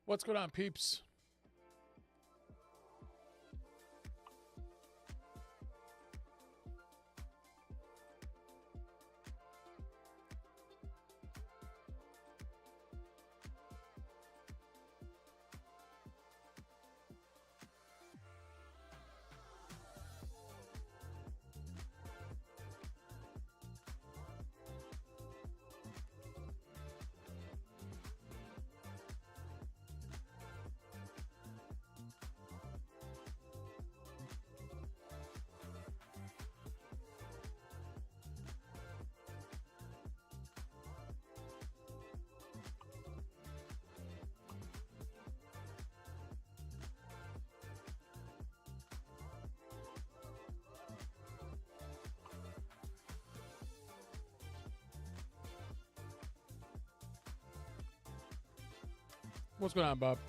What's going on, peeps? What's going on, Bob?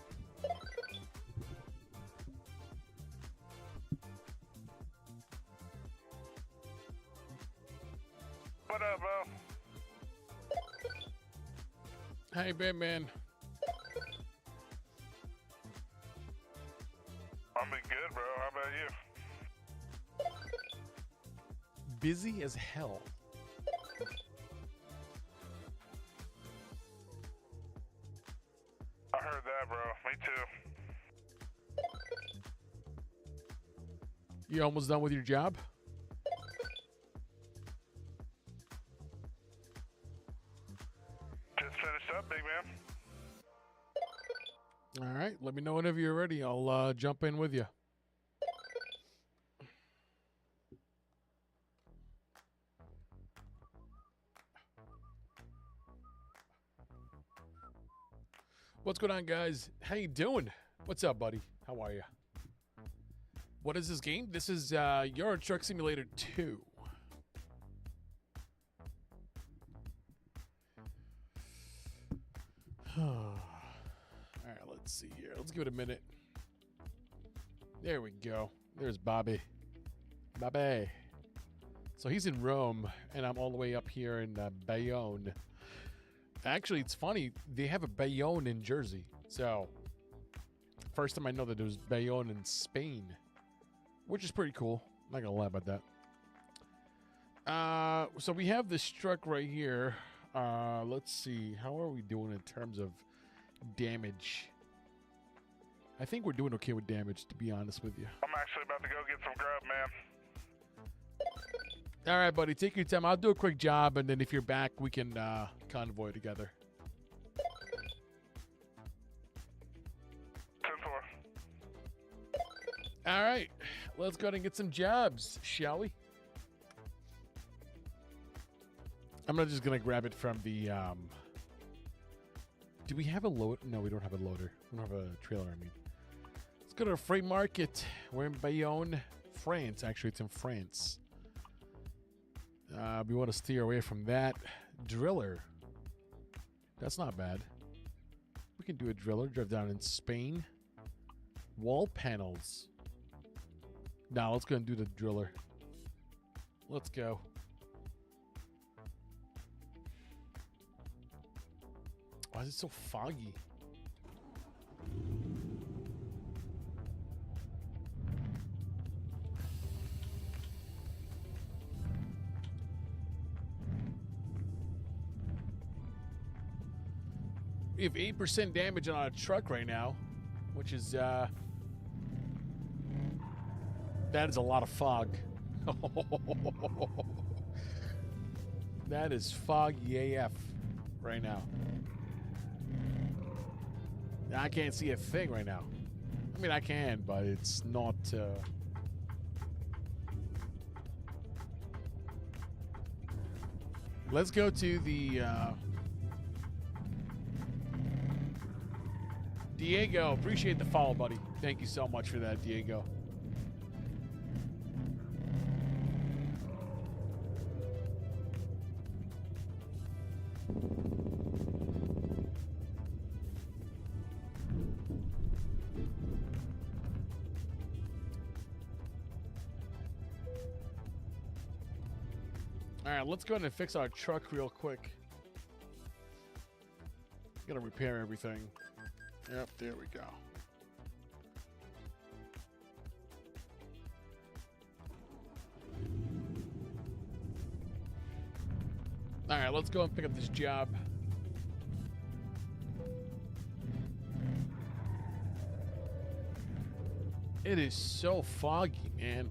What up, bro? Hey, Batman. I'm been good, bro. How about you? Busy as hell. I heard that, bro. Me too. You almost done with your job? Just finished up, big man. All right. Let me know whenever you're ready. I'll jump in with you. What's going on, guys? How you doing? What's up, buddy? How are you? What is this game? This is Euro Truck Simulator 2. All right, let's see here. Let's give it a minute. There we go. There's Bobby. Bobby. So he's in Rome, and I'm all the way up here in Bayonne. Actually, it's funny. They have a Bayonne in Jersey. So, first time I know that there's Bayonne in Spain, which is pretty cool. Not going to lie about that. So we have this truck right here. Let's see. How are we doing in terms of damage? I think we're doing okay with damage, to be honest with you. I'm actually about to go get some grub, man. All right, buddy. Take your time. I'll do a quick job, and then if you're back, we can convoy together. 10-4. All right. Let's go ahead and get some jobs, shall we? I'm not just going to grab it from the... Do we have a load? No, we don't have a loader. We don't have a trailer, I mean. Let's go to the freight market. We're in Bayonne, France. Actually, it's in France. We want to steer away from that. Driller. That's not bad. We can do a driller. Drive down in Spain. Wall panels. Now let's go and do the driller. Let's go. Why is it so foggy? We have 8% damage on our truck right now, which is, that is a lot of fog. That is foggy AF right now. I can't see a thing right now. I mean, I can, but it's not, Let's go to the, Diego, appreciate the follow, buddy. Thank you so much for that, Diego. All right, let's go ahead and fix our truck real quick. Gotta repair everything. Yep, there we go. All right, let's go and pick up this job. It is so foggy, man.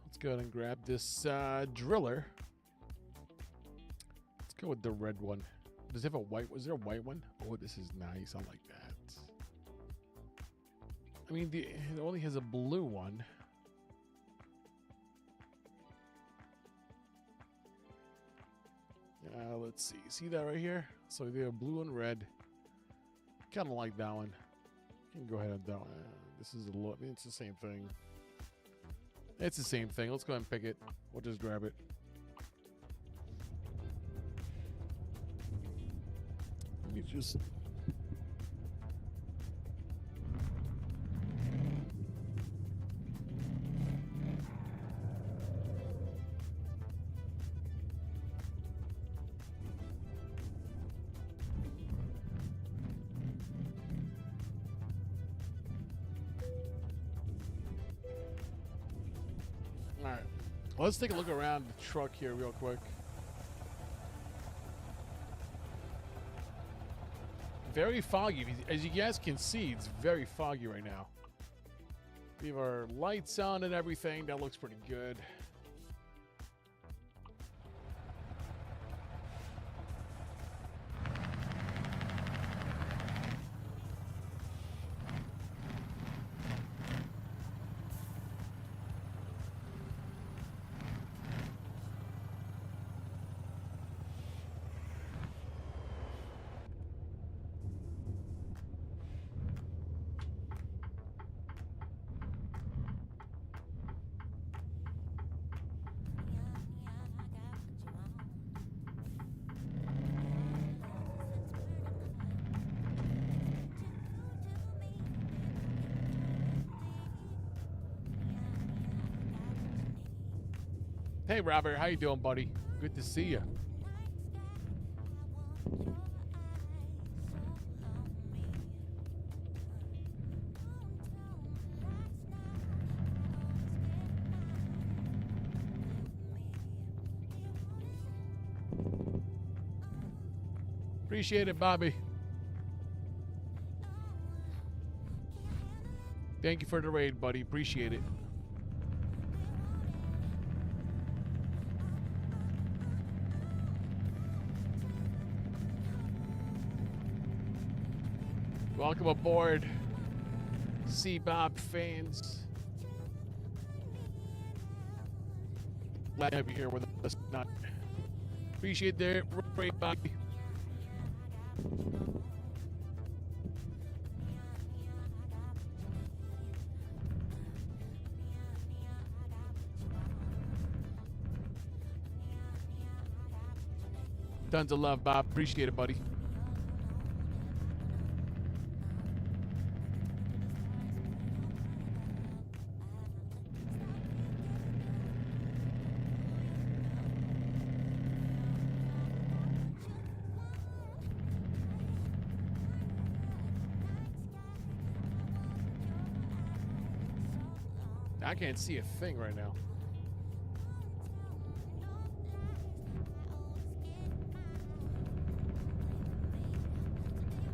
Let's go ahead and grab this driller. Let's go with the red one. Does it have a white? Was there a white one? Oh, this is nice. I like that. I mean, it only has a blue one. Let's see. See that right here? So they have blue and red. Kind of like that one. You can go ahead and that one. This is a little. I mean, it's the same thing. It's the same thing. Let's go ahead and pick it. We'll just grab it. Let me just... All right, well, let's take a look around the truck here real quick. Very foggy. As you guys can see, it's very foggy right now. We have our lights on and everything. That looks pretty good. Hey, Robert, how you doing, buddy? Good to see you. Appreciate it, Bobby. Thank you for the raid, buddy. Appreciate it. Welcome aboard, C-Bob fans. Glad to have you here with us. Not appreciate the raid, Bobby. Tons of love, Bob. Appreciate it, buddy. I can't see a thing right now.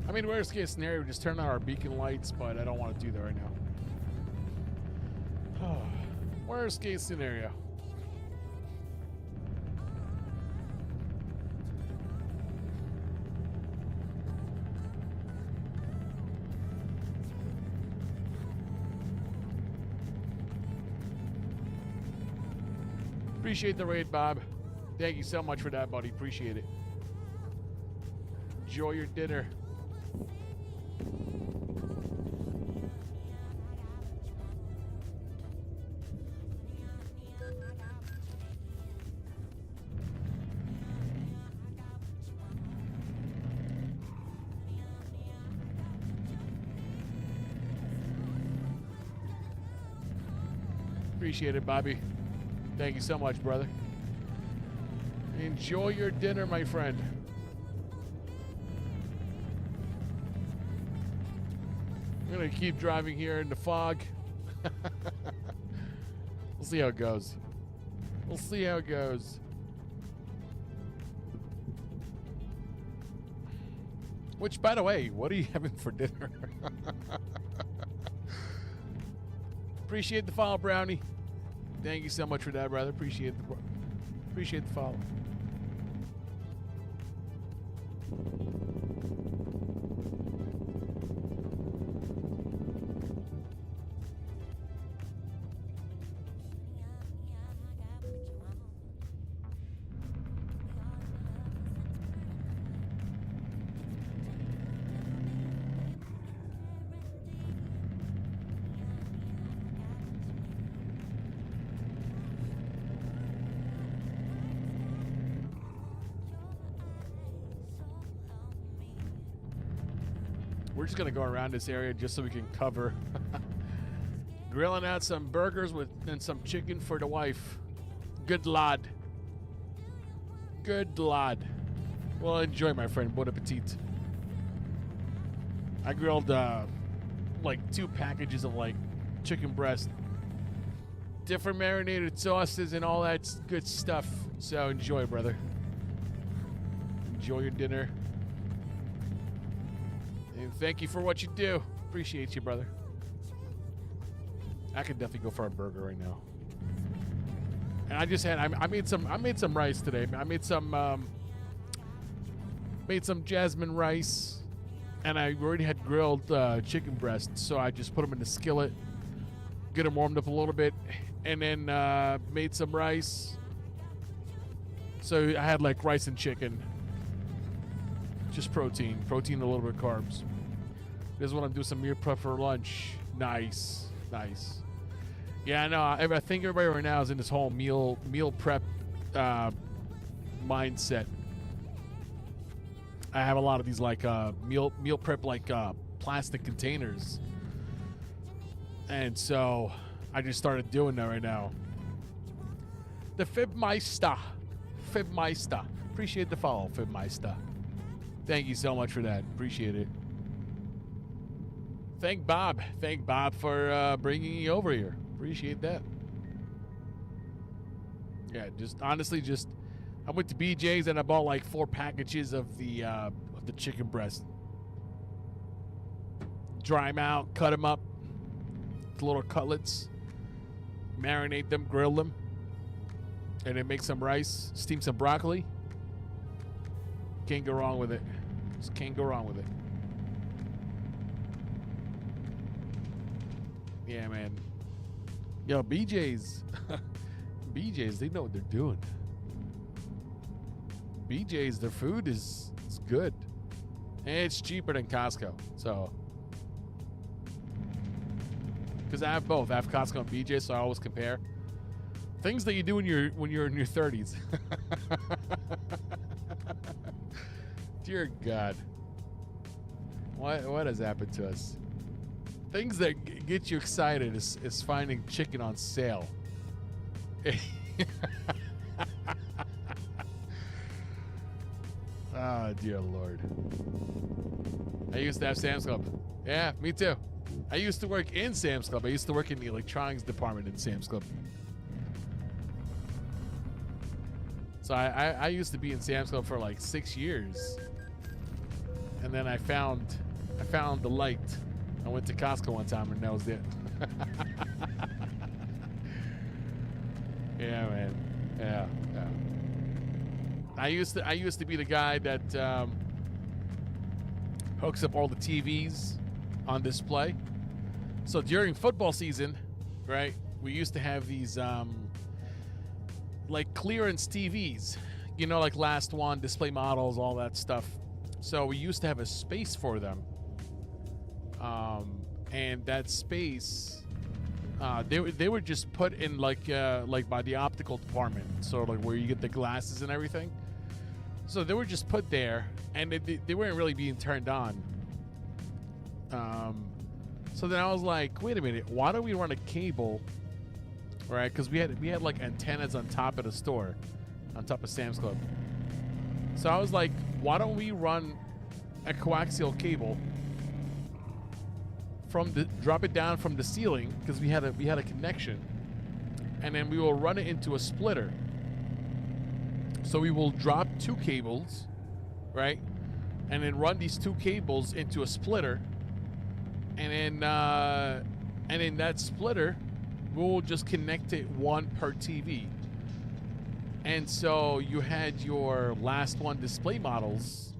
I mean, worst case scenario, just turn on our beacon lights, but I don't want to do that right now. Worst case scenario. Appreciate the raid, Bob. Thank you so much for that, buddy. Appreciate it. Enjoy your dinner. Appreciate it, Bobby. Thank you so much, brother. Enjoy your dinner, my friend. I'm gonna keep driving here in the fog. We'll see how it goes. We'll see how it goes. Which, by the way, what are you having for dinner? Appreciate the follow, Brownie. Thank you so much for that, brother. Appreciate the follow. We're just gonna go around this area just so we can cover. Grilling out some burgers and some chicken for the wife. Good lad. Good lad. Well, enjoy, my friend. Bon appetit. I grilled like 2 packages of like chicken breast, different marinated sauces and all that good stuff. So enjoy, brother. Enjoy your dinner. And thank you for what you do. Appreciate you, brother. I could definitely go for a burger right now. And I just had I made some rice today. I made some jasmine rice, and I already had grilled chicken breasts, so I just put them in the skillet, get them warmed up a little bit, and then made some rice. So I had like rice and chicken. Just protein, a little bit of carbs. This is what I'm doing, some meal prep for lunch. Nice. Yeah, I know. I think everybody right now is in this whole meal prep mindset. I have a lot of these like meal prep like plastic containers, and so I just started doing that right now. The Fibmeister. Appreciate the follow, Fibmeister. Thank you so much for that. Appreciate it. Thank Bob for bringing you over here. Appreciate that. Yeah, just honestly, I went to BJ's and I bought like 4 packages of the chicken breast. Dry them out, cut them up, little cutlets, marinate them, grill them, and then make some rice, steam some broccoli. Can't go wrong with it. Just can't go wrong with it. Yeah, man. Yo, BJ's. BJ's, they know what they're doing. BJ's, their food is good. And it's cheaper than Costco. So, because I have both. I have Costco and BJ's, so I always compare. Things that you do when you're in your 30s. Dear God. What has happened to us? Things that get you excited is finding chicken on sale. Oh, dear Lord. I used to have Sam's Club. Yeah, me too. I used to work in Sam's Club. I used to work in the electronics department in Sam's Club. So I used to be in Sam's Club for like 6 years. And then I found the light. I went to Costco one time and that was it. Yeah, man. Yeah. I used to be the guy that hooks up all the TVs on display. So during football season, right, we used to have these like clearance TVs, you know, like last one, display models, all that stuff. So we used to have a space for them. And that space, they were just put in like by the optical department, so like where you get the glasses and everything. So they were just put there, and they weren't really being turned on. So then I was like, wait a minute, why don't we run a cable right? Because we had like antennas on top of the store, on top of Sam's Club. So I was like, why don't we run a coaxial cable drop it down from the ceiling, because we had a connection, and then we will run it into a splitter. So we will drop 2 cables, right, and then run these 2 cables into a splitter, and then that splitter we'll just connect it one per TV. And so you had your last one display models.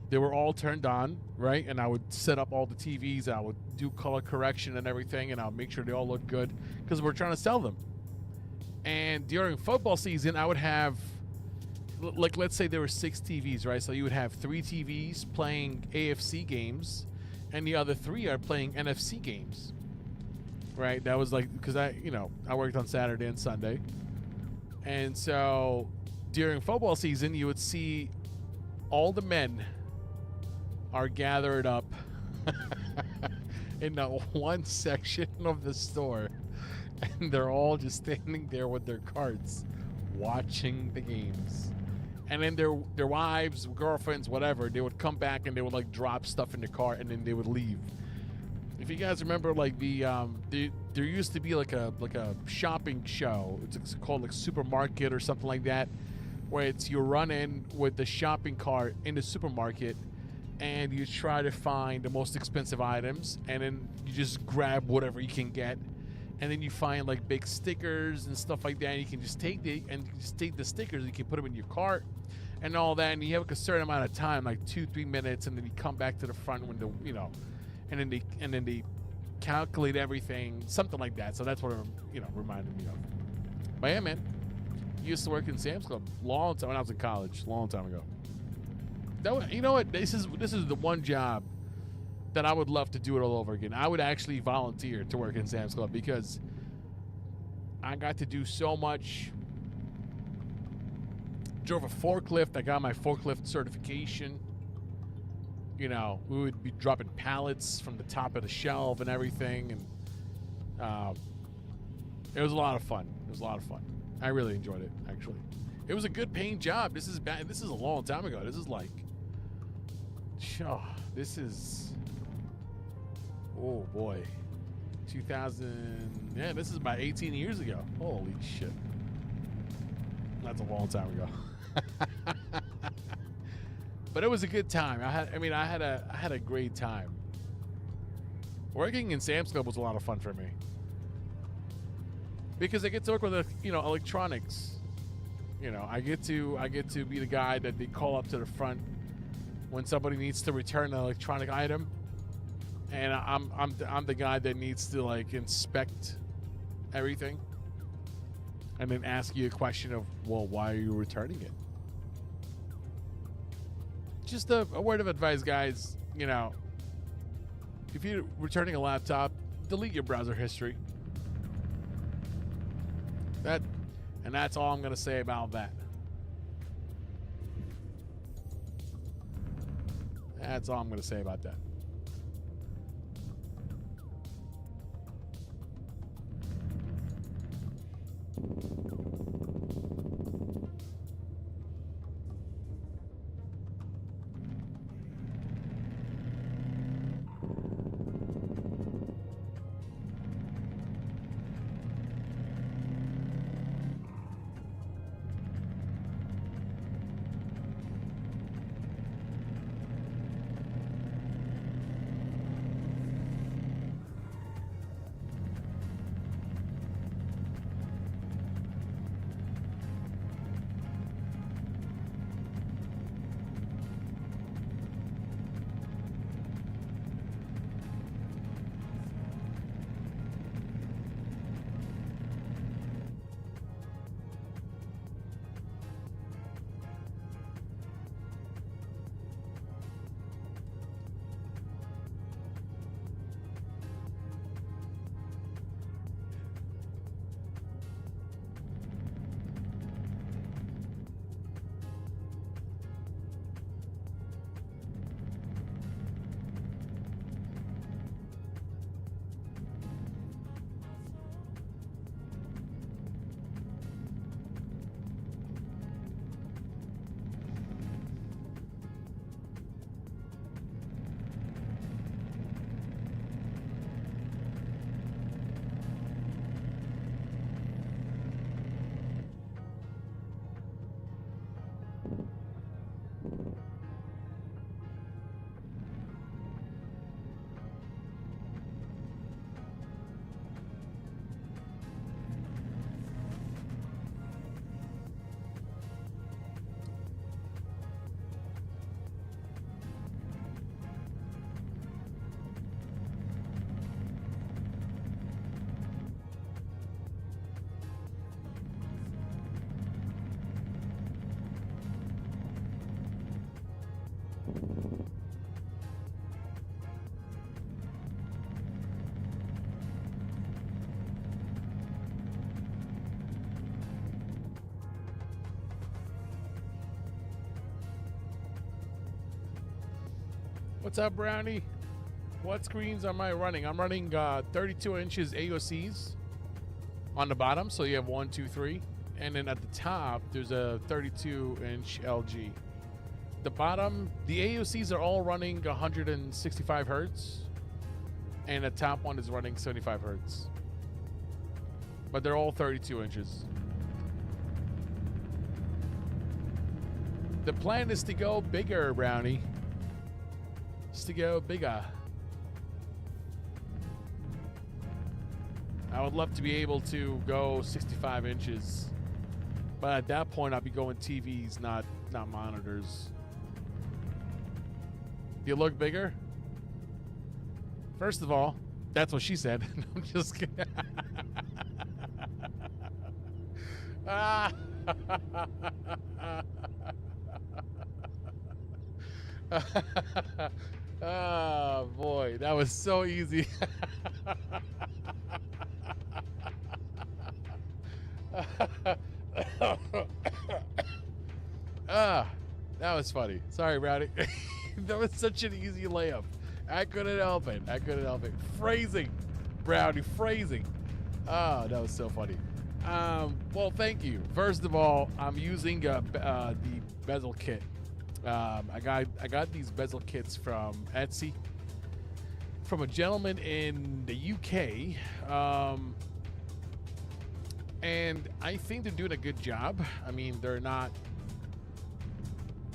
They were all turned on, right? And I would set up all the TVs. I would do color correction and everything, and I'll make sure they all look good because we're trying to sell them. And during football season, I would have, like, let's say there were 6 TVs, right? So you would have 3 TVs playing AFC games, and the other 3 are playing NFC games, right? That was like, because I worked on Saturday and Sunday. And so during football season, you would see all the men are gathered up in that one section of the store, and they're all just standing there with their carts watching the games. And then their wives, girlfriends, whatever, they would come back and they would like drop stuff in the car, and then they would leave. If you guys remember, like there used to be like a shopping show. It's called like Supermarket or something like that, where it's you run in with the shopping cart in the supermarket, and you try to find the most expensive items, and then you just grab whatever you can get, and then you find like big stickers and stuff like that. And you can just take the stickers, and you can put them in your cart and all that, and you have a certain amount of time, like 2-3 minutes, and then you come back to the front window, and then they calculate everything, something like that. So that's what it reminded me of. But yeah, man, used to work in Sam's Club long time when I was in college, long time ago. You know what? This is the one job that I would love to do it all over again. I would actually volunteer to work in Sam's Club because I got to do so much. Drove a forklift. I got my forklift certification. We would be dropping pallets from the top of the shelf and everything, and it was a lot of fun. I really enjoyed it, actually. It was a good paying job. This is a long time ago. This is like, oh boy, 2000. Yeah, this is about 18 years ago. Holy shit, that's a long time ago. But it was a good time. I had a great time. Working in Sam's Club was a lot of fun for me because I get to work with electronics. I get to be the guy that they call up to the front when somebody needs to return an electronic item, and I'm the guy that needs to like inspect everything and then ask you a question of, well, why are you returning it? Just a word of advice, guys. If you're returning a laptop, delete your browser history. That's all I'm going to say about that. That's all I'm going to say about that. What's up, Brownie? What screens am I running? I'm running 32 inches AOCs on the bottom. So you have 1, 2, 3. And then at the top, there's a 32-inch LG. The bottom, the AOCs are all running 165 hertz. And the top one is running 75 hertz. But they're all 32 inches. The plan is to go bigger, Brownie. Is to go bigger. I would love to be able to go 65 inches. But at that point, I'll be going TVs, not monitors. Do you look bigger? First of all, that's what she said. I'm just kidding. Oh, boy. That was so easy. That was funny. Sorry, Brownie. That was such an easy layup. I couldn't help it. Phrasing, Brownie, phrasing. Oh, that was so funny. Well, thank you. First of all, I'm using the bezel kit. I got these bezel kits from Etsy from a gentleman in the UK. And I think they're doing a good job. I mean, they're not.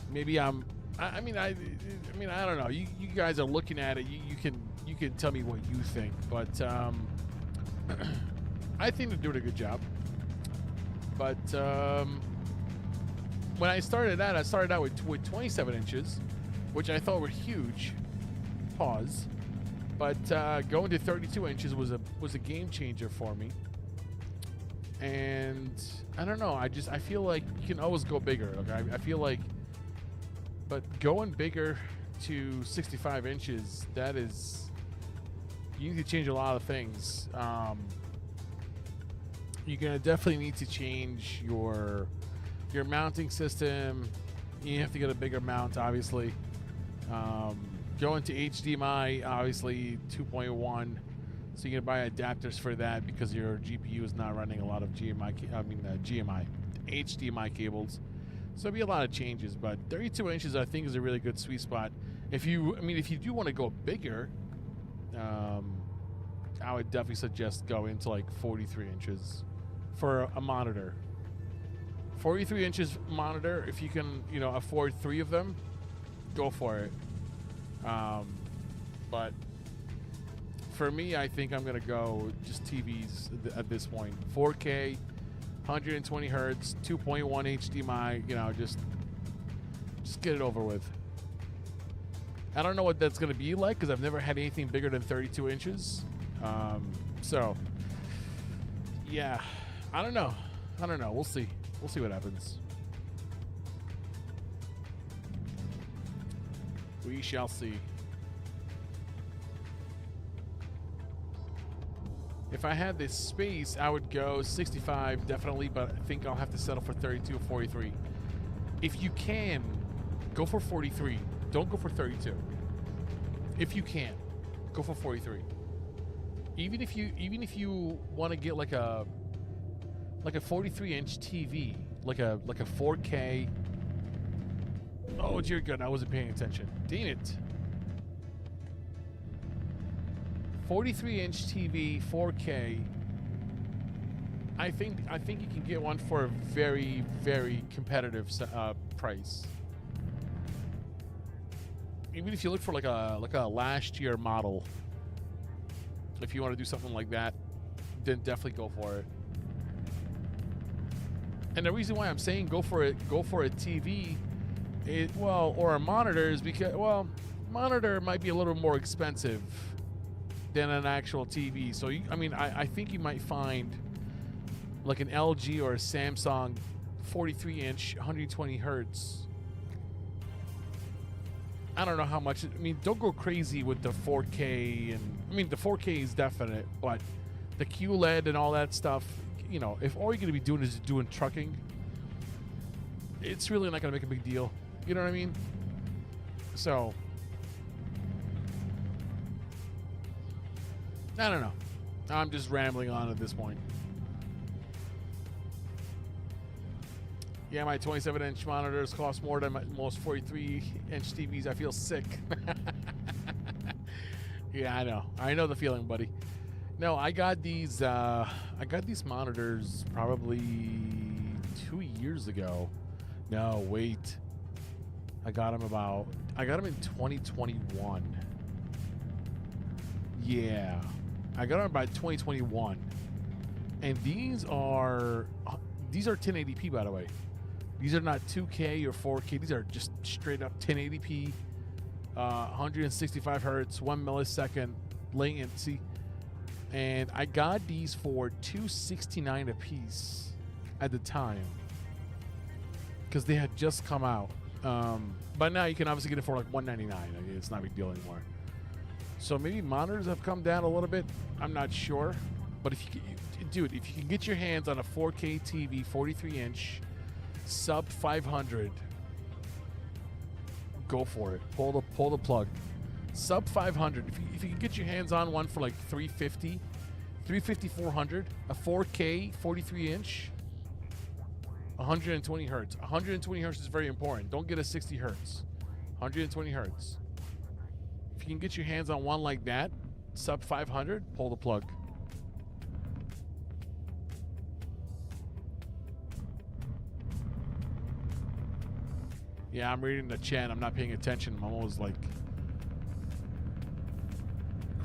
Maybe I don't know. You guys are looking at it. You can tell me what you think, but I think they're doing a good job. But when I started out with 27 inches, which I thought were huge. Pause. But going to 32 inches was a game changer for me. And I don't know. I feel like you can always go bigger. Okay, I feel like, but going bigger to 65 inches, that is, you need to change a lot of things. You're gonna definitely need to change your mounting system. You have to get a bigger mount, obviously. Going to HDMI, obviously 2.1. So you're gonna buy adapters for that because your GPU is not running a lot of HDMI cables. So there'll be a lot of changes, but 32 inches I think is a really good sweet spot. If you do want to go bigger, I would definitely suggest going to like 43 inches for a monitor. 43 inches monitor, if you can, afford 3 of them, go for it. But for me, I think I'm gonna go just TVs at this point. 4K, 120 hertz, 2.1 HDMI. Just get it over with. I don't know what that's gonna be like because I've never had anything bigger than 32 inches. So yeah, I don't know. We'll see. We'll see what happens. We shall see. If I had this space, I would go 65 definitely, but I think I'll have to settle for 32 or 43. If you can, go for 43. Don't go for 32. If you can, go for 43. Even if you want to get like a 43-inch TV, like a 4K. Oh dear God, I wasn't paying attention. Dang it. 43-inch TV, 4K. I think you can get one for a very, very competitive price. Even if you look for like a last year model, if you want to do something like that, then definitely go for it. And the reason why I'm saying go for a TV, or a monitor is because, monitor might be a little more expensive than an actual TV. So I think you might find like an LG or a Samsung 43-inch, 120 hertz. I don't know how much. Don't go crazy with the 4K, and the 4K is definite, but the QLED and all that stuff. If all you're going to be doing is doing trucking, it's really not going to make a big deal. You know what I mean? So, I don't know. I'm just rambling on at this point. Yeah, my 27-inch monitors cost more than most 43-inch TVs. I feel sick. Yeah, I know. I know the feeling, buddy. No, I got these monitors probably 2 years ago. No, wait. I got them in 2021. Yeah. I got them about 2021. And these are 1080p, by the way. These are not 2K or 4K. These are just straight up 1080p, 165 hertz, 1 millisecond latency. And I got these for $269 a piece at the time because they had just come out. But now you can obviously get it for like $199. I mean, it's not a big deal anymore. So maybe monitors have come down a little bit. I'm not sure. But if you can get your hands on a 4K TV, 43-inch, sub 500, go for it. Pull the plug. Sub 500. If you can get your hands on one for like 350, 400, a 4K 43-inch, 120 hertz. 120 hertz is very important. Don't get a 60 hertz. 120 hertz. If you can get your hands on one like that, sub 500, pull the plug. Yeah, I'm reading the chat. I'm not paying attention. I'm always like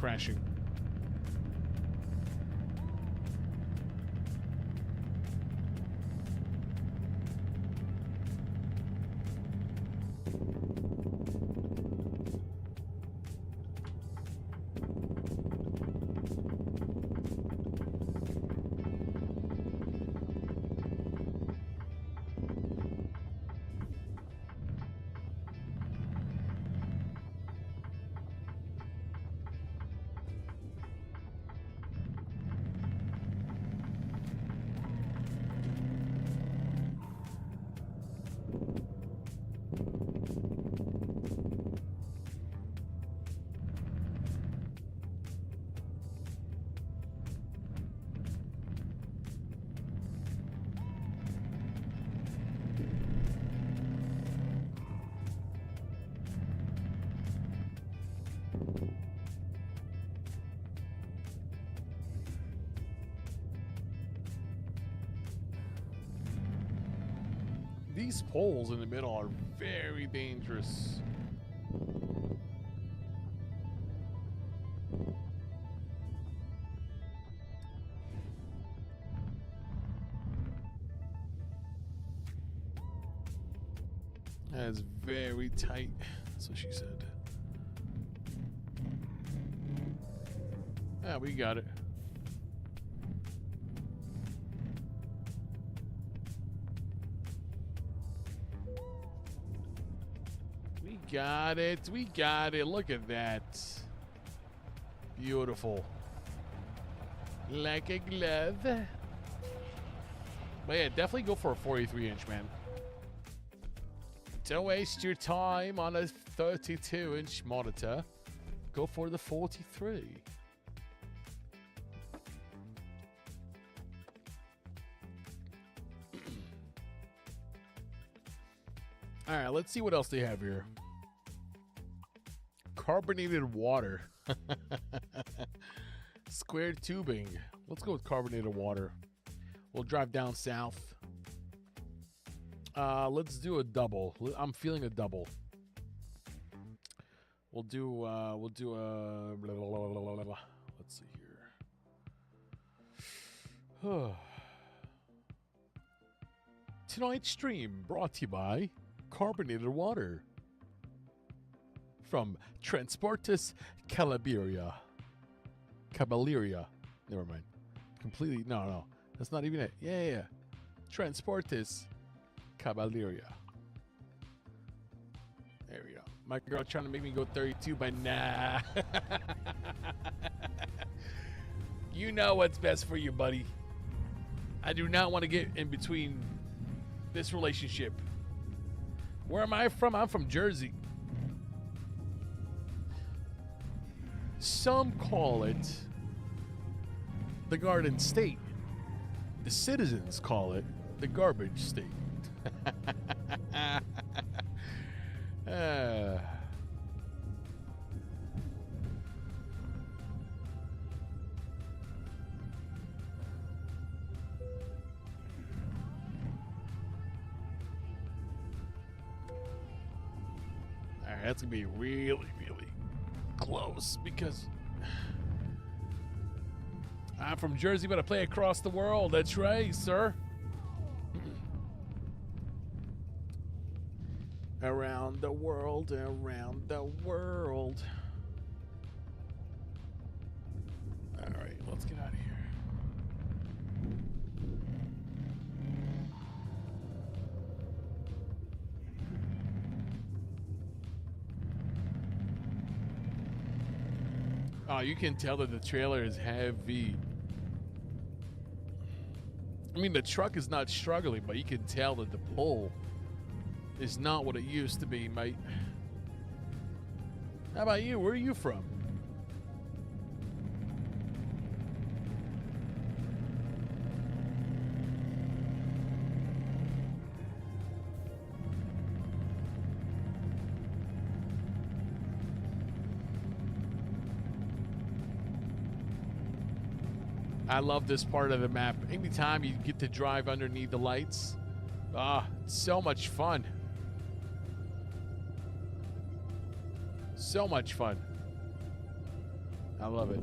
crashing. These poles in the middle are very dangerous. That is very tight. That's what she said. Yeah, we got it. Got it. We got it. Look at that. Beautiful. Like a glove. But yeah, definitely go for a 43-inch, man. Don't waste your time on a 32-inch monitor. Go for the 43. All right, let's see what else they have here. Carbonated water. Squared tubing. Let's go with carbonated water. We'll drive down south. Let's do a double. I'm feeling a double. We'll do a let's see here. Tonight's stream brought to you by carbonated water from Transportis Caballeria. Never mind. Completely. No. That's not even it. Yeah. Transportis Caballeria. There we go. My girl trying to make me go 32, but nah. You know what's best for you, buddy. I do not want to get in between this relationship. Where am I from? I'm from Jersey. Some call it the Garden State. The citizens call it the Garbage State. Alright, that's gonna be really, really close because I'm from Jersey, but I play across the world. That's right, sir. Around the world, around the world. All right, let's get out of here. Oh, you can tell that the trailer is heavy. I mean, the truck is not struggling, but you can tell that the pull is not what it used to be, mate. How about you? Where are you from? I love this part of the map. Anytime you get to drive underneath the lights, it's so much fun. So much fun. I love it.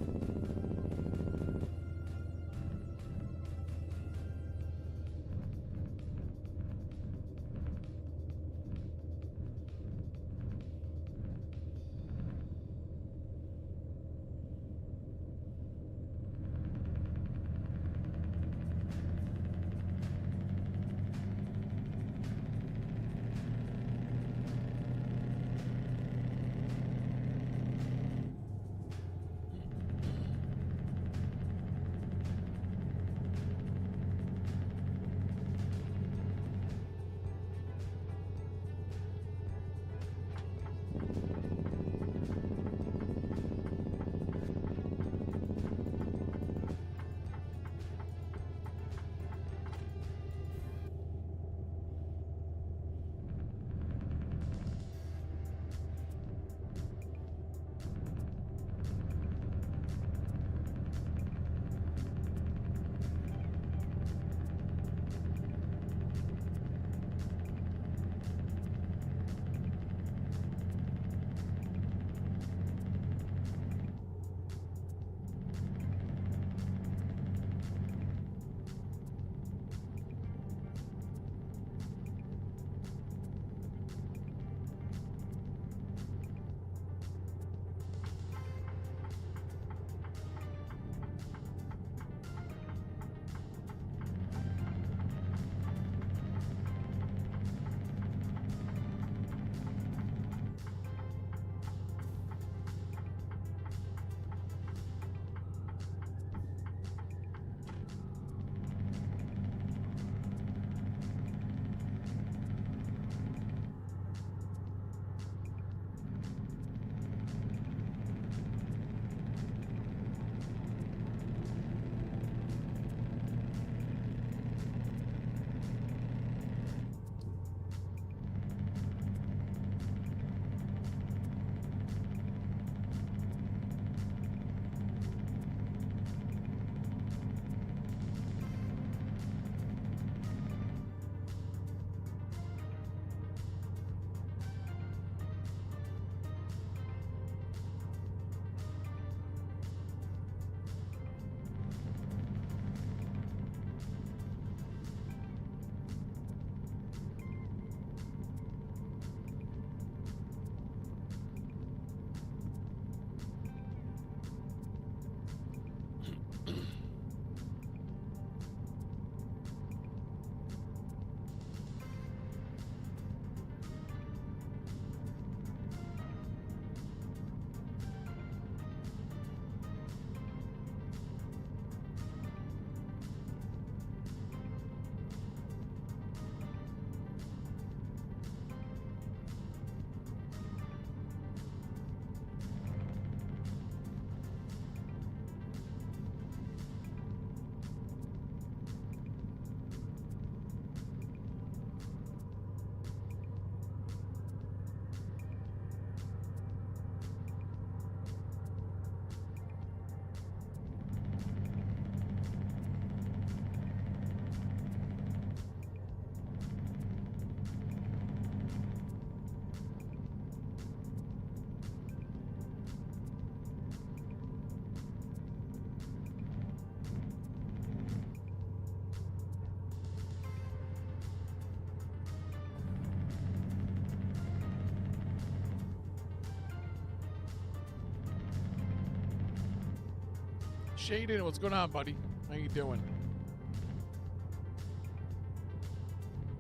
Shaden, what's going on, buddy? How you doing?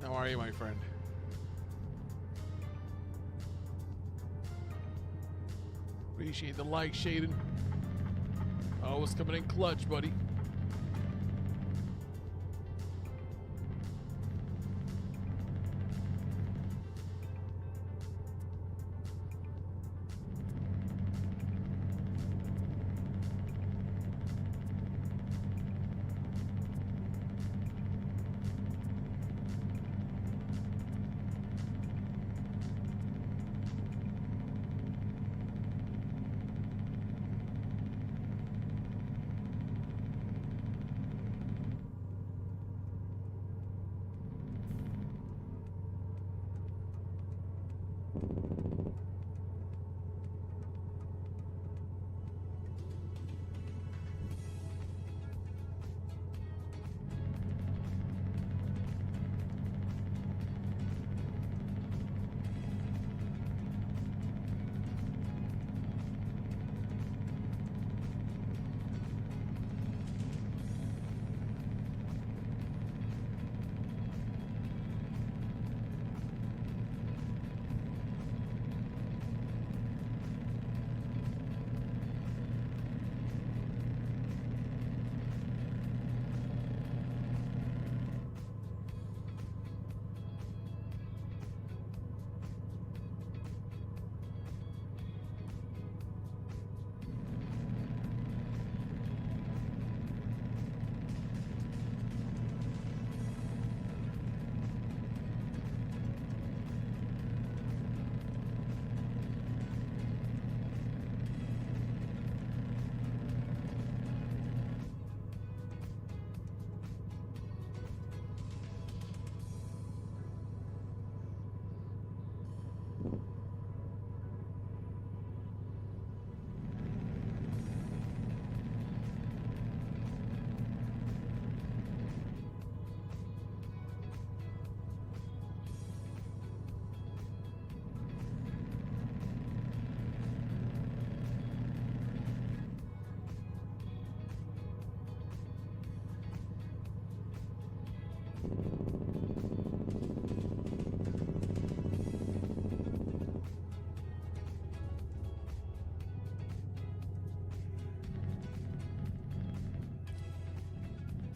How are you, my friend? Appreciate the like, Shaden. Always coming in clutch, buddy.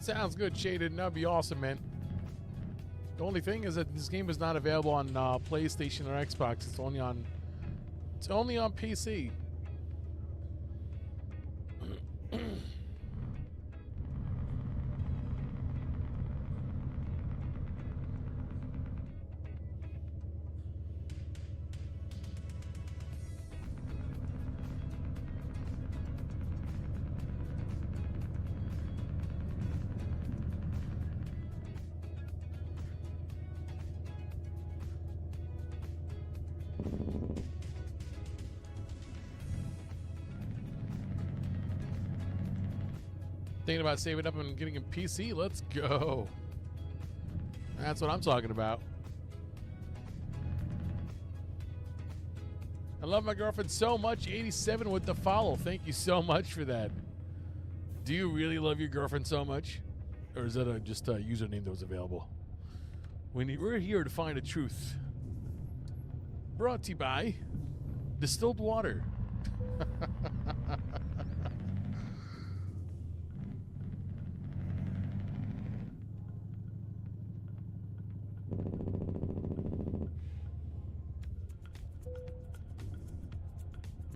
Sounds good, Shaded. That'd be awesome, man. The only thing is that this game is not available on PlayStation or Xbox. It's only on PC. Thinking about saving up and getting a PC? Let's go. That's what I'm talking about. I love my girlfriend so much. 87 with the follow. Thank you so much for that. Do you really love your girlfriend so much? Or is that just a username that was available? We're here to find the truth. Brought to you by distilled water.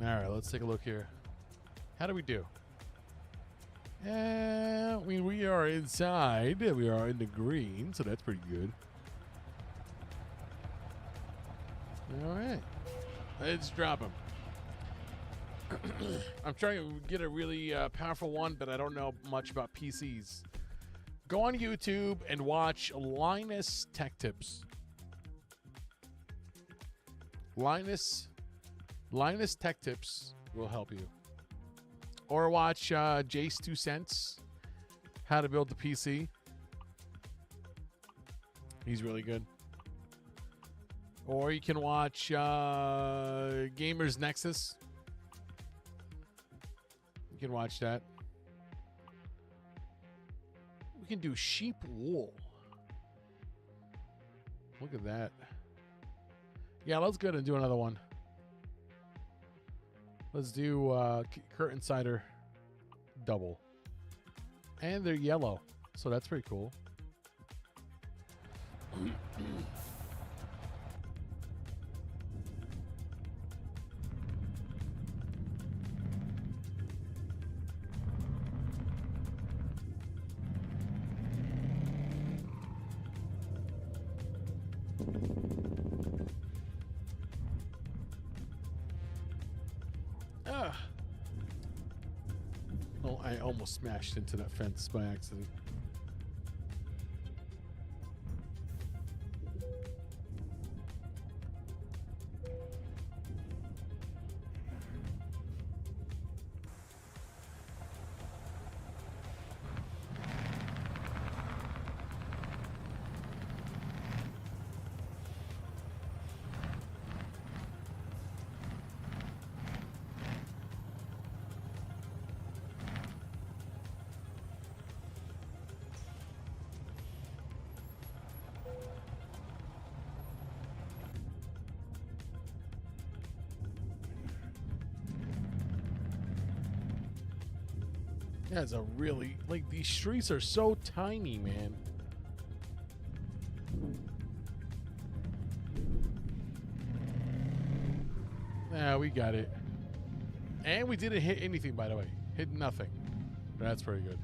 All right, let's take a look here. How do we do? We are inside. We are in the green, so that's pretty good. All right. Let's drop them. I'm trying to get a really powerful one, but I don't know much about PCs. Go on YouTube and watch Linus Tech Tips. Linus Tech Tips will help you. Or watch Jace 2 Cents, How to Build the PC. He's really good. Or you can watch Gamers Nexus. You can watch that. We can do sheep wool. Look at that. Yeah, let's go ahead and do another one. Let's do curtain cider double. And they're yellow, so that's pretty cool. Oh, I almost smashed into that fence by accident. That's a really, like, these streets are so tiny, man. Yeah, we got it. And we didn't hit anything, by the way. Hit nothing. That's pretty good.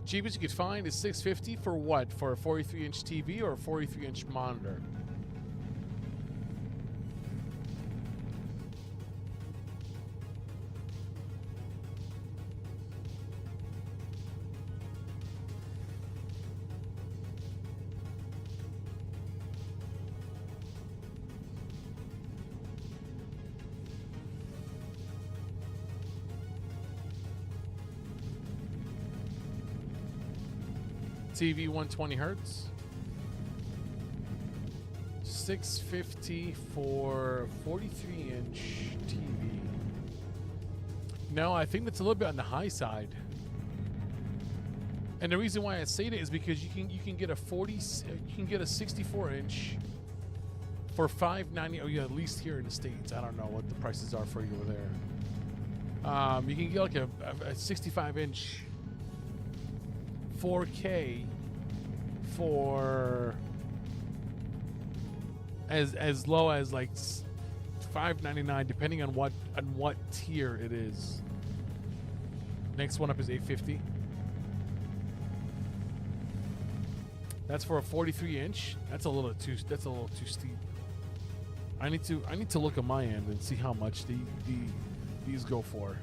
Cheapest you could find is $650 for what? For a 43-inch TV or a 43-inch monitor? TV 120 hertz. $650 for 43-inch TV. No, I think that's a little bit on the high side. And the reason why I say that is because you can get a 64-inch for $590. Oh yeah, at least here in the States. I don't know what the prices are for you over there. You can get like a 65-inch 4K for as low as like $599, depending on what tier it is. Next one up is $850. That's for a 43-inch. That's a little too steep. I need to look at my end and see how much these go for.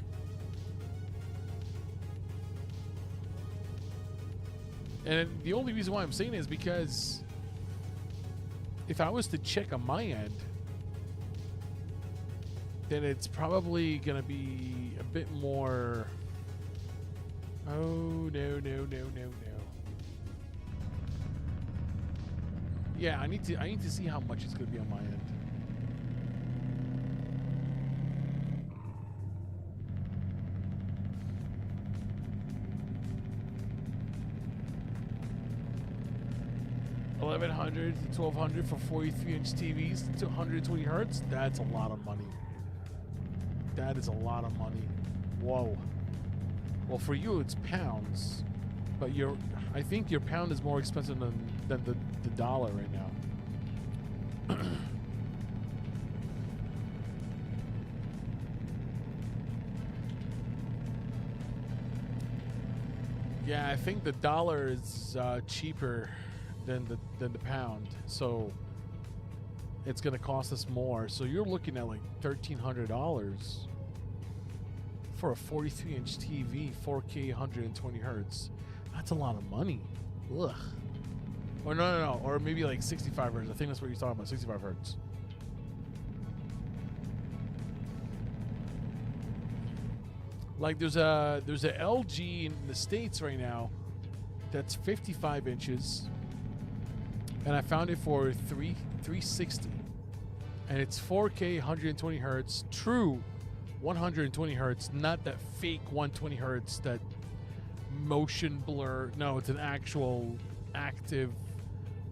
And the only reason why I'm saying it is because if I was to check on my end, then it's probably gonna be a bit more. Oh no. Yeah, I need to see how much it's gonna be on my end. $1,100 to $1,200 for 43-inch TVs to 120 hertz. That's a lot of money. That is a lot of money. Whoa. Well, for you it's pounds, but I think your pound is more expensive than the dollar right now. Yeah, I think the dollar is cheaper than the pound, so it's gonna cost us more. So you're looking at like $1,300 for a 43-inch TV, 4K, 120 hertz. That's a lot of money. Ugh. Or no, or maybe like 65 hertz. I think that's what you're talking about, 65 hertz. Like there's a LG in the States right now that's 55 inches, and I found it for $360, and it's 4K, 120 hertz, true 120 hertz, not that fake 120 hertz, that motion blur. No, it's an actual active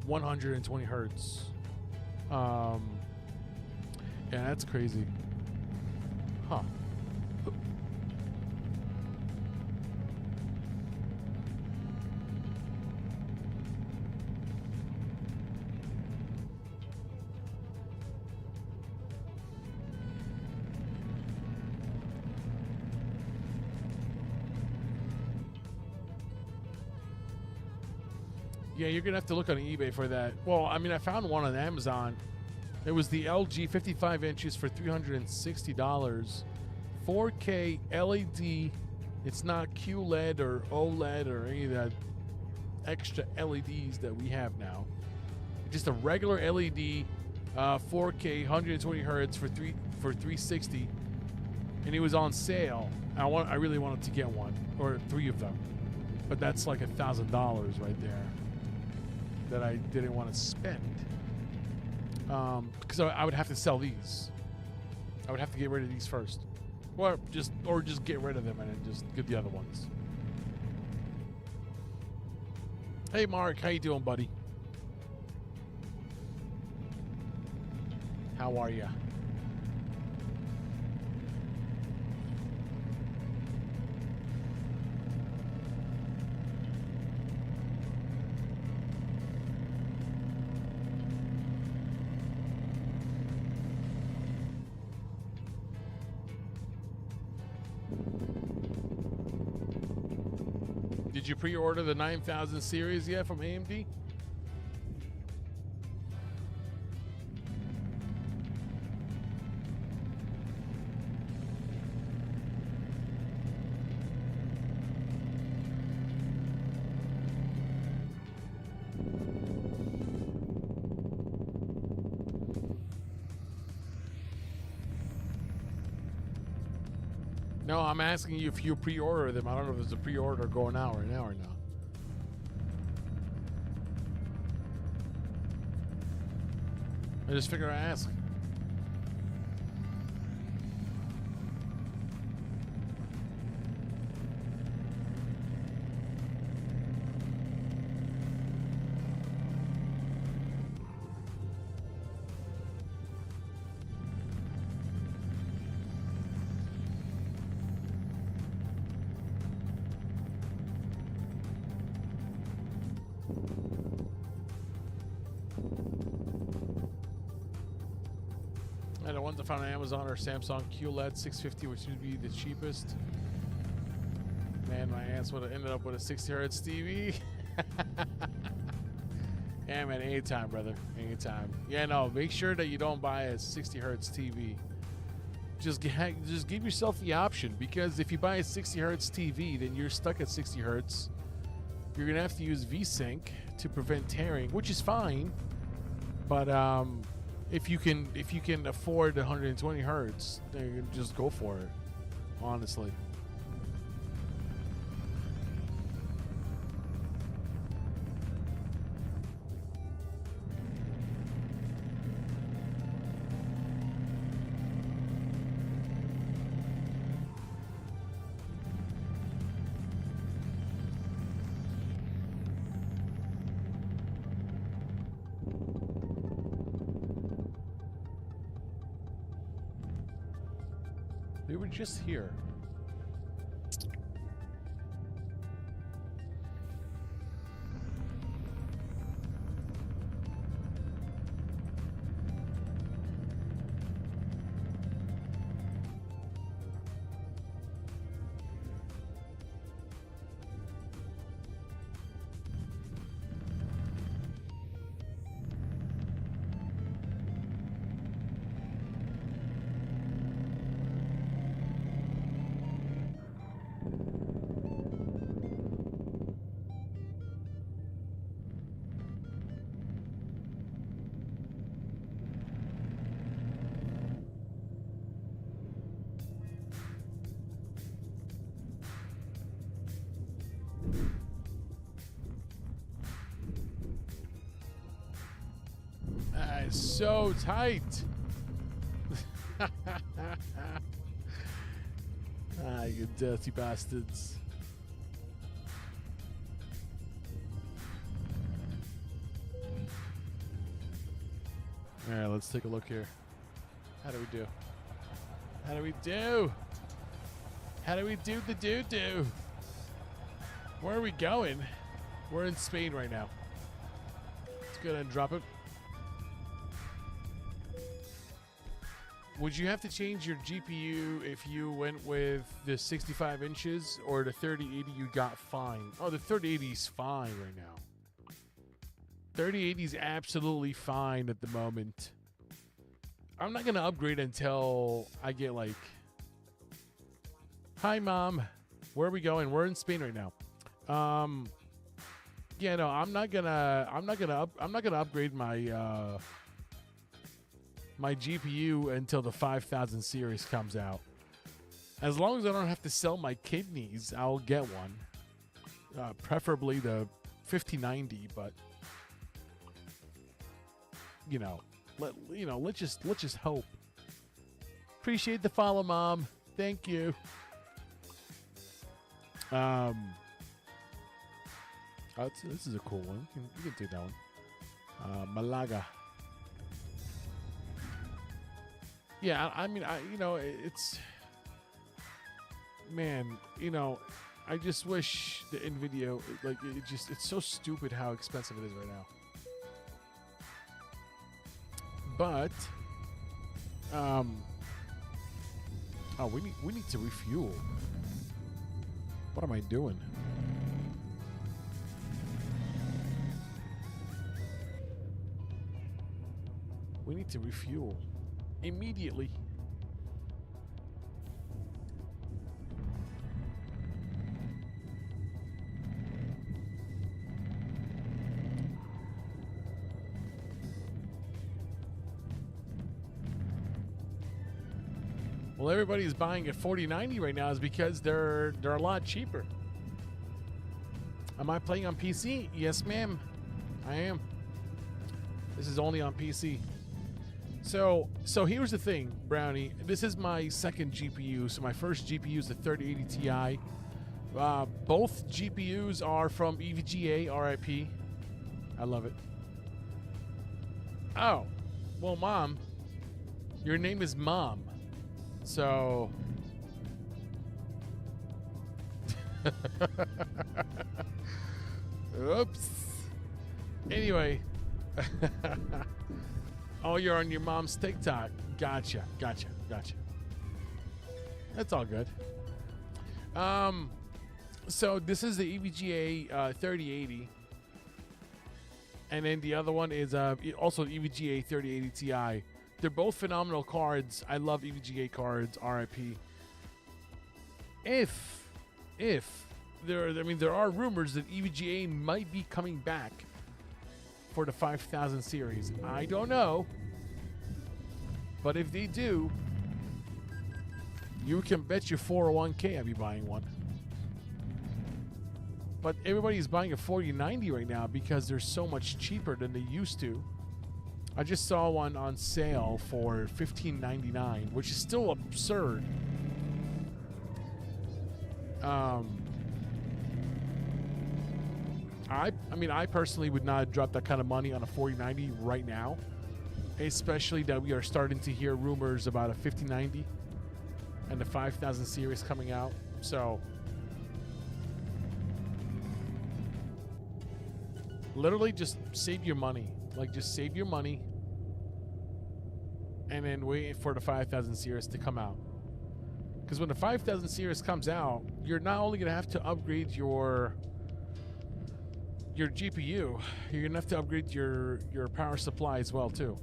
120 hertz. Yeah, that's crazy. Huh. Yeah, you're going to have to look on eBay for that. Well, I mean, I found one on Amazon. It was the LG 55 inches for $360. 4K LED. It's not QLED or OLED or any of that extra LEDs that we have now. Just a regular LED, 4K, 120 hertz for $360. And it was on sale. I really wanted to get one, or 3 of them. But that's like $1,000 right there that I didn't want to spend, because I would have to sell these. I would have to get rid of these first, or just get rid of them and then just get the other ones. Hey Mark, how you doing, buddy? How are you? Did you pre-order the 9000 series yet from AMD? No, I'm asking you if you pre-order them. I don't know if there's a pre-order going out right now or not. I just figured I'd ask. And the ones I found on Amazon are Samsung QLED 650, which would be the cheapest. Man, my ass would have ended up with a 60 hertz TV. Yeah, Yeah, man, anytime, brother. Anytime. Yeah, no, make sure that you don't buy a 60 hertz TV. Just give yourself the option, because if you buy a 60 hertz TV, then you're stuck at 60 hertz. You're gonna have to use VSync to prevent tearing, which is fine. But if you can afford 120 hertz, then just go for it. Honestly. We were just here. So tight. You dirty bastards. All right, let's take a look here. How do we do? How do we do? How do we do the do-do? Where are we going? We're in Spain right now. Let's go ahead and drop it. Would you have to change your GPU if you went with the 65 inches or the 3080 you got fine? Oh, the 3080 is fine right now. 3080 is absolutely fine at the moment. I'm not going to upgrade until I get like... Hi, Mom. Where are we going? We're in Spain right now. Yeah, no, I'm not gonna upgrade my my GPU until the 5000 series comes out. As long as I don't have to sell my kidneys, I'll get one. Preferably the 5090, but let's just hope. Appreciate the follow, Mom. Thank you. This is a cool one. You can take that one. Malaga. Yeah, I mean, it's... Man, I just wish the NVIDIA, it's so stupid how expensive it is right now. But, we need to refuel. What am I doing? We need to refuel immediately. Well, everybody's buying at 4090 right now is because they're a lot cheaper. Am I playing on PC? Yes, ma'am. I am. This is only on PC. So here's the thing, Brownie. This is my second GPU. So my first GPU is the 3080 Ti. Both GPUs are from EVGA, RIP. I love it. Oh, well, Mom, your name is Mom. So... Oops. Anyway. Oh, you're on your mom's TikTok. Gotcha. That's all good. So this is the EVGA 3080. And then the other one is also the EVGA 3080 Ti. They're both phenomenal cards. I love EVGA cards. RIP. If there are rumors that EVGA might be coming back for the 5000 series. I don't know, but if they do, you can bet your 401k I'll be buying one. But everybody's buying a 4090 right now because they're so much cheaper than they used to. I just saw one on sale for $15.99, which is still absurd. I personally would not drop that kind of money on a 4090 right now, especially that we are starting to hear rumors about a 5090 and the 5000 series coming out. So literally just save your money. Like, just save your money and then wait for the 5000 series to come out. Because when the 5000 series comes out, you're not only going to have to upgrade your GPU, you're going to have to upgrade your power supply as well too.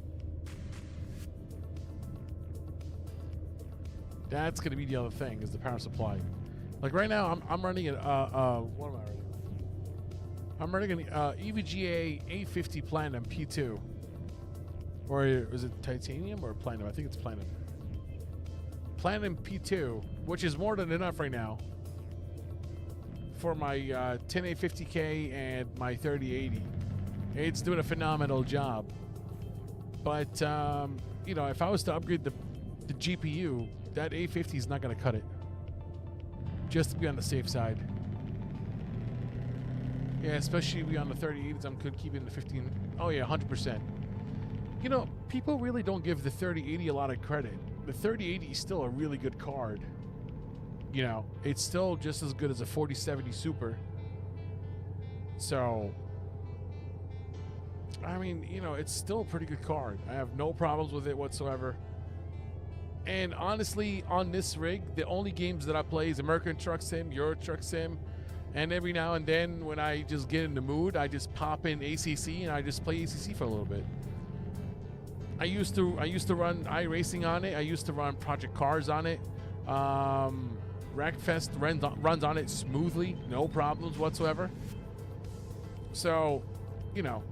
That's going to be the other thing, is the power supply. Like right now, I'm running an what am I running? I'm running an EVGA 850 Platinum P2. Or is it titanium or platinum? I think it's platinum. Platinum P2, which is more than enough right now for my 10850K and my 3080. It's doing a phenomenal job. But, you know, if I was to upgrade the GPU, that 850 is not going to cut it. Just to be on the safe side. Yeah, especially on the 3080s, I'm keeping the 15. Oh, yeah, 100%. You know, people really don't give the 3080 a lot of credit. The 3080 is still a really good card. You know, it's still just as good as a 4070 Super. So, I mean, you know, it's still a pretty good card. I have no problems with it whatsoever. And honestly, on this rig, the only games that I play is American Truck Sim, Euro Truck Sim, and every now and then when I just get in the mood, I just pop in ACC and I just play ACC for a little bit. I used to run Iracing on it. I used to run Project Cars on it. Rackfest runs on it smoothly, no problems whatsoever. So, you know,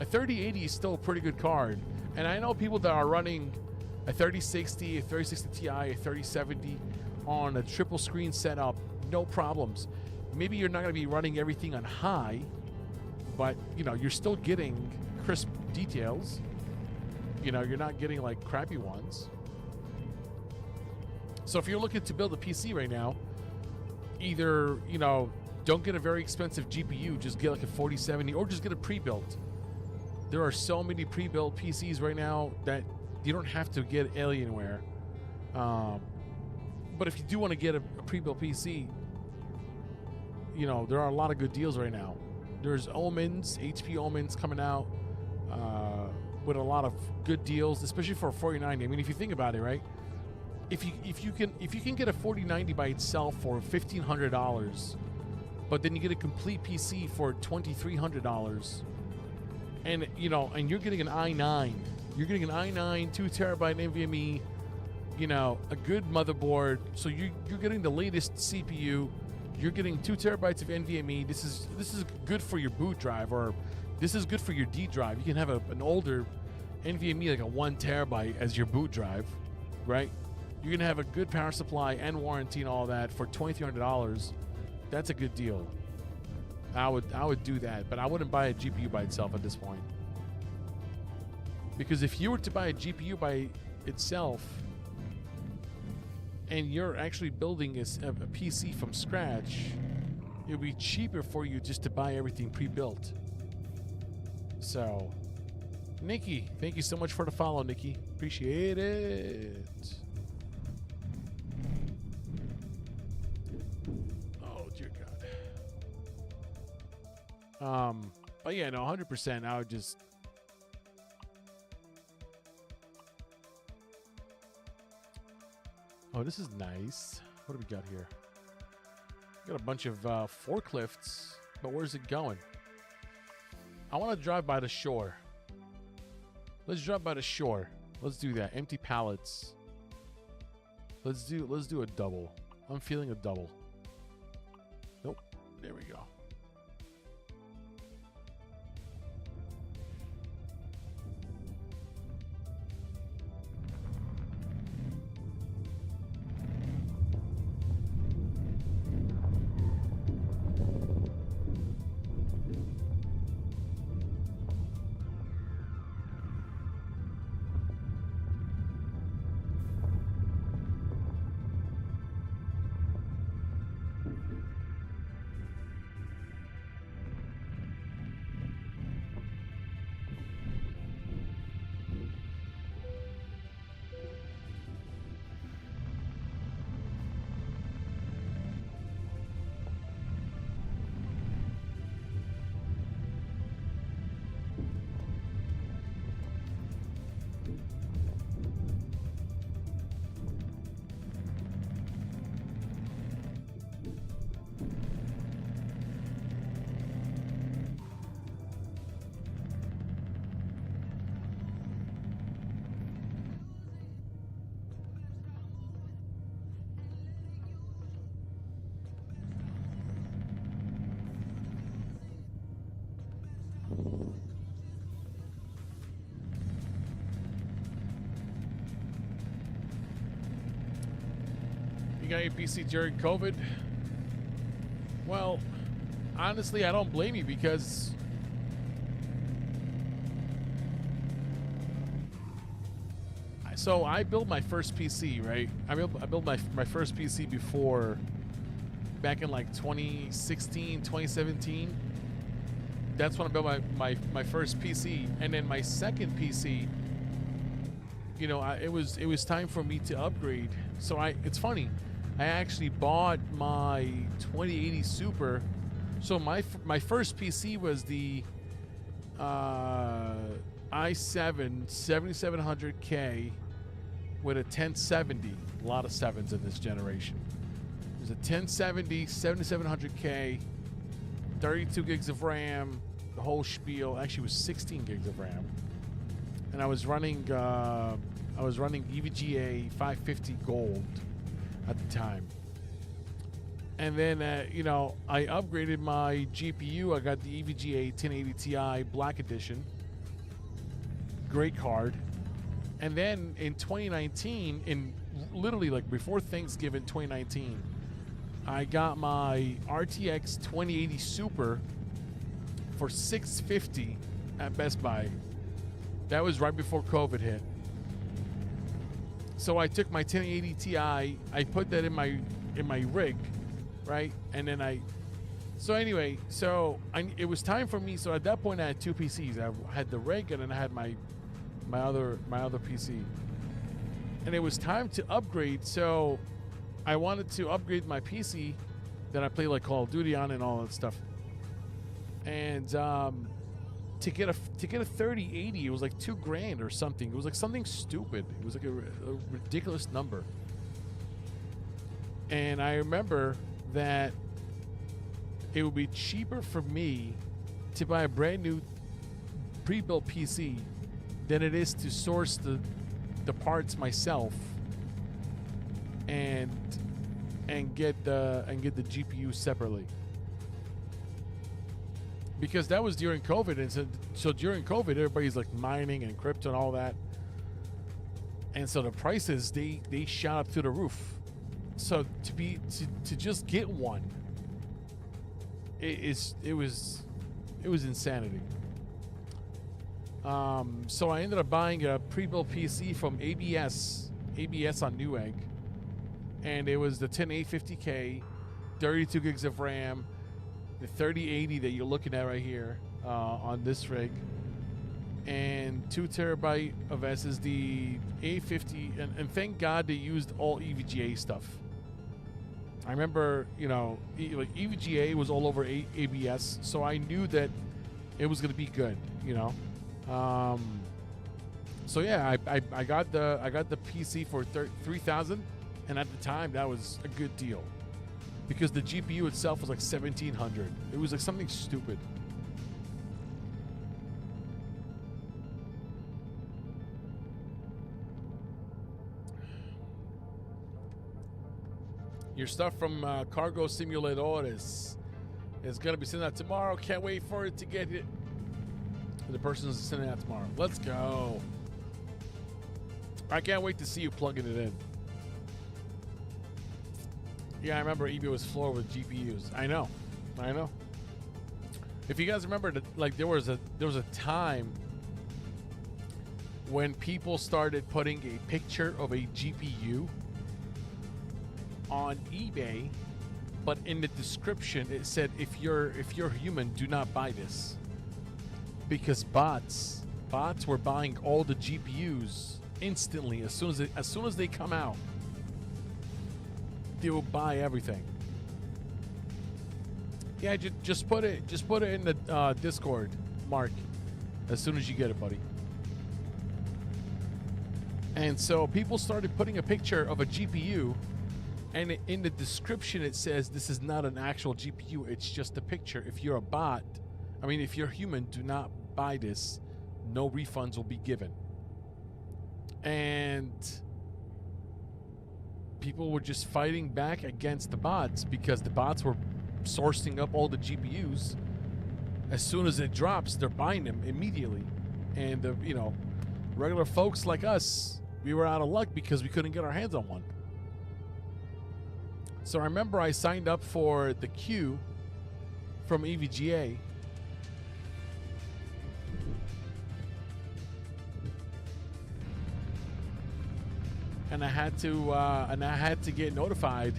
a 3080 is still a pretty good card. And I know people that are running a 3060, a 3060 Ti, a 3070 on a triple screen setup, no problems. Maybe you're not going to be running everything on high, but, you know, you're still getting crisp details. You know, you're not getting like crappy ones. So if you're looking to build a PC right now, either, you know, don't get a very expensive GPU, just get like a 4070 or just get a pre-built. There are so many pre-built PCs right now that you don't have to get Alienware. But if you do want to get a pre-built PC, you know, there are a lot of good deals right now. There's Omens, HP Omens coming out with a lot of good deals, especially for a 4090. I mean, if you think about it, right? If you can get a 4090 by itself for $1,500, but then you get a complete PC for $2,300, and you know, and you're getting an i9, 2 terabyte NVMe, you know, a good motherboard. So you're getting the latest CPU. You're getting 2 terabytes of NVMe. This is good for your boot drive, or this is good for your D drive. You can have an older NVMe, like a 1 terabyte as your boot drive, right? You're gonna have a good power supply and warranty and all that for $2,300. That's a good deal. I would do that, but I wouldn't buy a GPU by itself at this point. Because if you were to buy a GPU by itself and you're actually building a PC from scratch, it would be cheaper for you just to buy everything pre-built. So, Nikki, thank you so much for the follow, Nikki. Appreciate it. Oh, dear God. But yeah, no, 100%. I would just... Oh, this is nice. What do we got here? Got a bunch of forklifts, but where's it going? I want to drive by the shore. Let's drive by the shore. Let's do that. Empty pallets. Let's do a double. I'm feeling a double. Nope. There we go. You got your PC during COVID? Well, honestly, I don't blame you because I built my first PC, right? I built my first PC before, back in like 2016, 2017. That's when I built my first PC, and then my second PC. You know, it was time for me to upgrade. So it's funny. I actually bought my 2080 Super. So my first PC was the i7 7700K with a 1070. A lot of sevens in this generation. There's a 1070 7700K, 32 gigs of RAM, the whole spiel. Actually, it was 16 gigs of RAM, and I was running EVGA 550 Gold at the time. And then, you know, I upgraded my GPU. I got the EVGA 1080 Ti Black Edition. Great card. And then in 2019, in literally like before Thanksgiving 2019, I got my RTX 2080 Super for $650 at Best Buy. That was right before COVID hit. So I took my 1080 Ti, I put that in my rig, right? And then it was time for me. So at that point I had two PCs. I had the rig and then I had my other PC. And it was time to upgrade. So I wanted to upgrade my PC that I play like Call of Duty on and all that stuff. And to get a 3080, it was like $2,000 or something. It was like something stupid. It was like a ridiculous number. And I remember that it would be cheaper for me to buy a brand new pre-built PC than it is to source the parts myself and get the GPU separately. Because that was during COVID, and so during COVID, everybody's like mining and crypto and all that, and so the prices they shot up through the roof. So to just get one, it was insanity. So I ended up buying a pre-built PC from ABS on Newegg, and it was the 10850K, 32 gigs of RAM. The 3080 that you're looking at right here on this rig, and 2 terabyte of SSD, 850, and thank God they used all EVGA stuff. I remember, you know, like EVGA was all over ABS, so I knew that it was going to be good, you know. So yeah, I got the PC for $3,000, and at the time that was a good deal. Because the GPU itself was like $1,700. It was like something stupid. Your stuff from Cargo Simuladores is going to be sent out tomorrow. Can't wait for it to get it. And the person's sending it out tomorrow. Let's go. I can't wait to see you plugging it in. Yeah, I remember EB was floored with GPUs. I know. If you guys remember, like there was a time when people started putting a picture of a GPU on eBay, but in the description it said, if you're human, do not buy this, because bots were buying all the GPUs instantly as soon as they come out. They will buy everything. Yeah, just put it in the Discord, Mark, as soon as you get it, buddy. And so people started putting a picture of a GPU, and in the description it says this is not an actual GPU, it's just a picture. If you're a bot, if you're human, do not buy this. No refunds will be given. And people were just fighting back against the bots because the bots were sourcing up all the GPUs. As soon as it drops, they're buying them immediately. And regular folks like us, we were out of luck because we couldn't get our hands on one. So I remember I signed up for the queue from EVGA. And I had to get notified.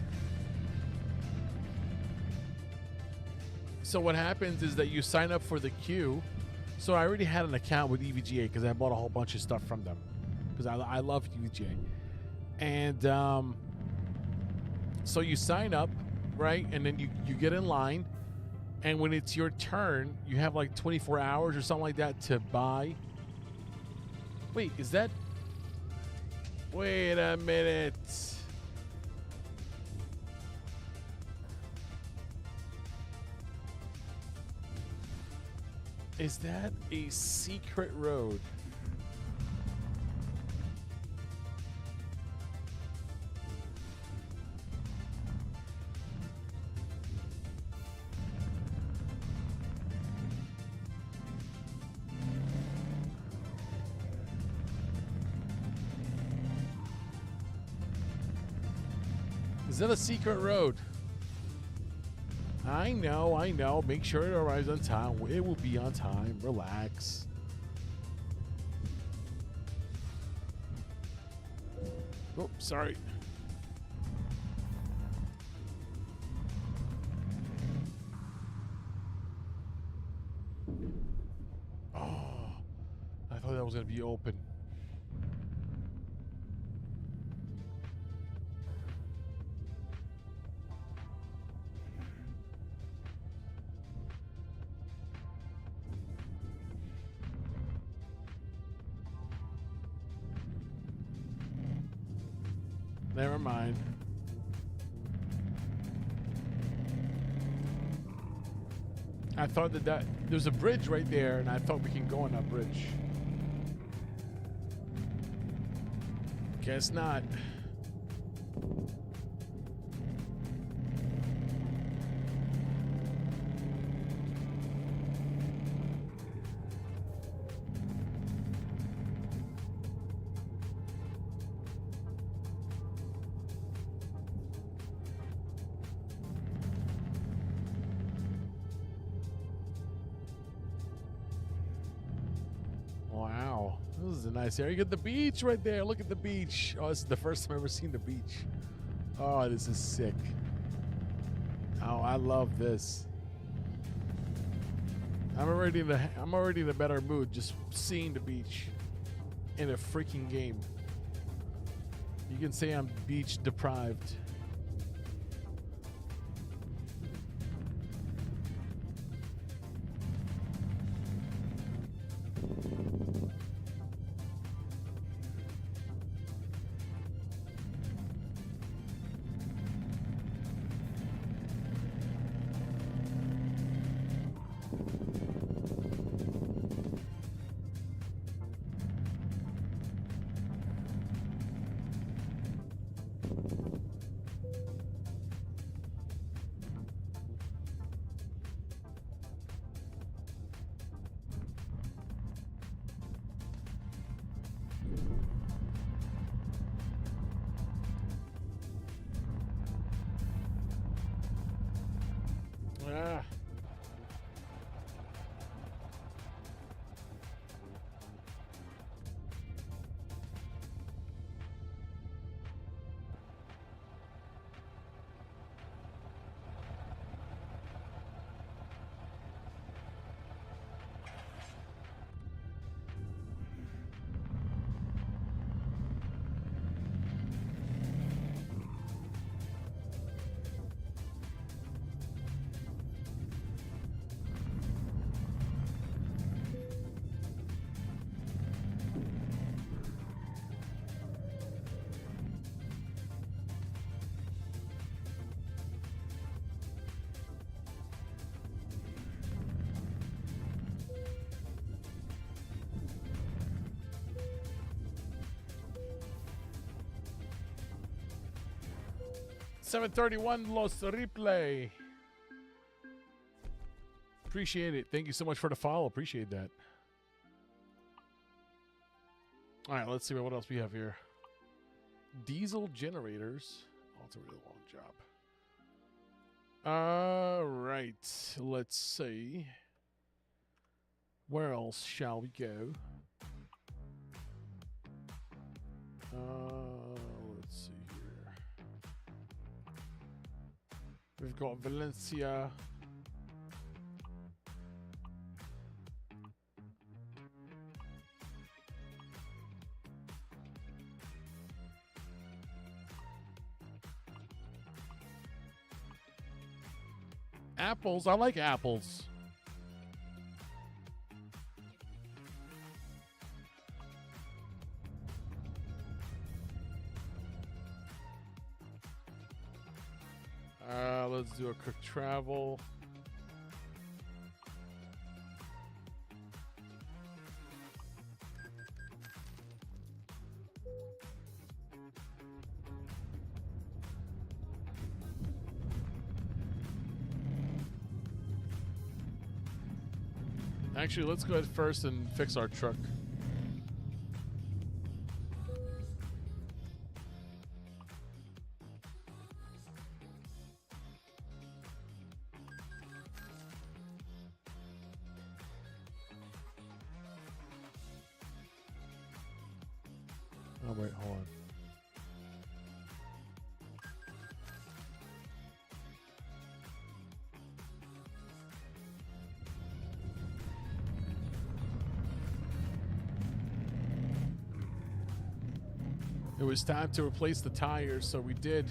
So what happens is that you sign up for the queue. So I already had an account with EVGA because I bought a whole bunch of stuff from them because I love EVGA. And so you sign up, right? And then you get in line. And when it's your turn, you have like 24 hours or something like that to buy. Wait, is that... Wait a minute. Is that a secret road? Is that a secret road? I know. Make sure it arrives on time. It will be on time. Relax. Oh, sorry. Oh, I thought that was going to be open. Never mind. I thought that there's a bridge right there, and I thought we can go on that bridge. Guess not. Wow, this is a nice area. You get the beach right there. Look at the beach. Oh, this is the first time I've ever seen the beach. Oh, this is sick. Oh, I love this. I'm already in a better mood just seeing the beach in a freaking game. You can say I'm beach deprived. Ah. $731 Los Replay. Appreciate it. Thank you so much for the follow. Appreciate that. All right, let's see what else we have here. Diesel generators. Oh, it's a really long job. All right, let's see. Where else shall we go? Let's see here. We've got Valencia. Apples. I like apples. Let's do a quick travel. Actually, let's go ahead first and fix our truck. Oh, wait, hold on. It was time to replace the tires, so we did.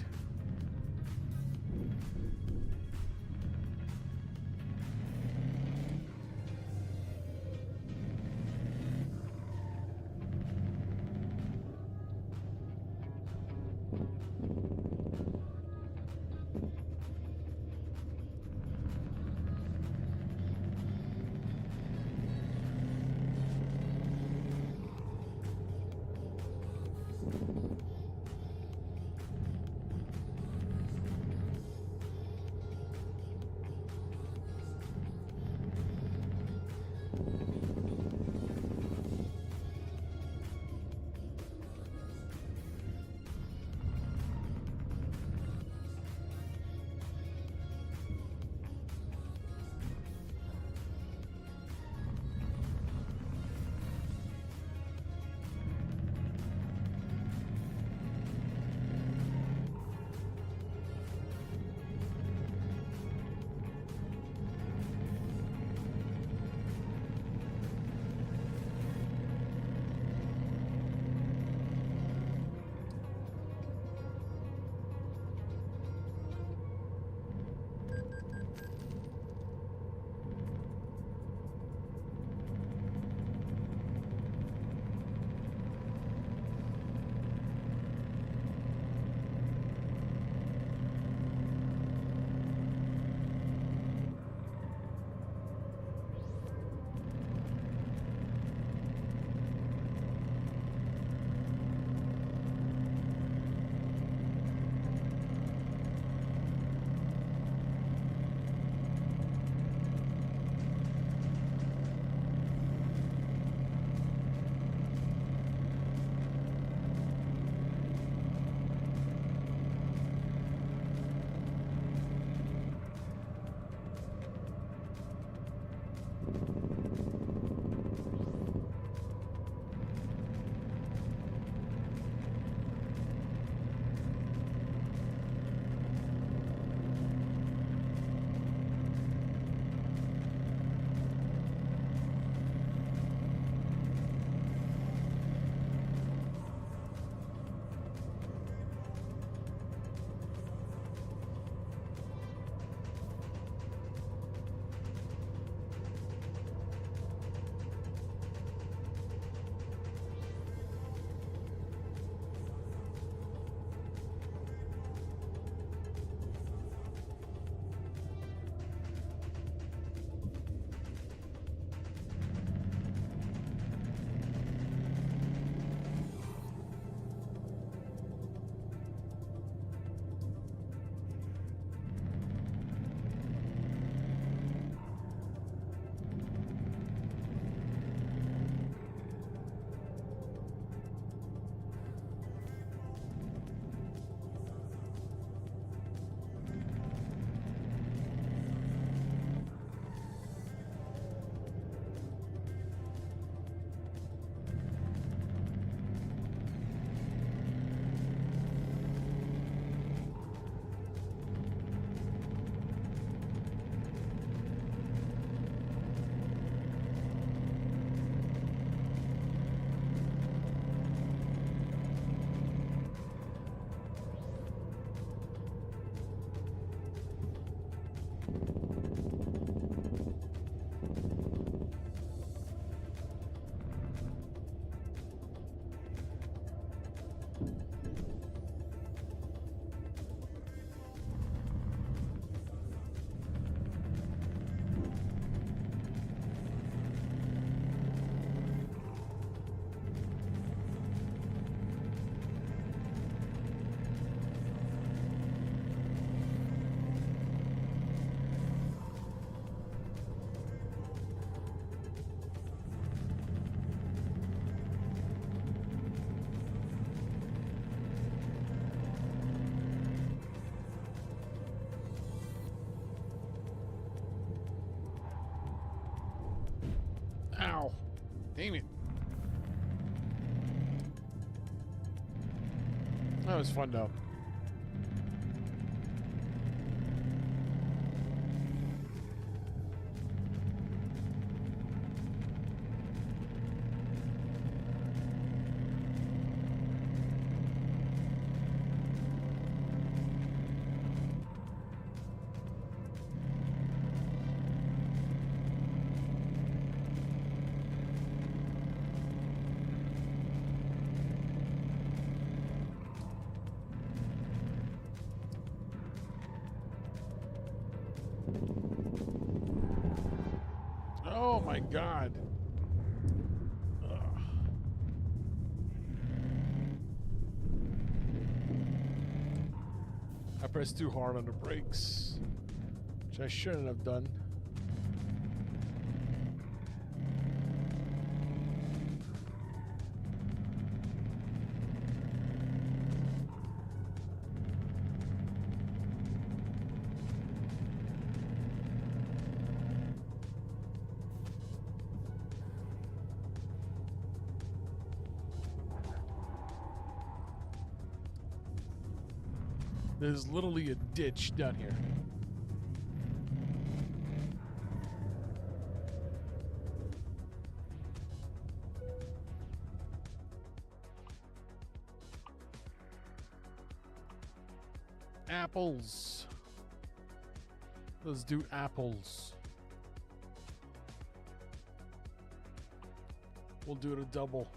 Ow. Damn it. That was fun, though. Oh my God. Ugh. I pressed too hard on the brakes, which I shouldn't have done. There's literally a ditch down here. Apples. Let's do apples. We'll do it a double.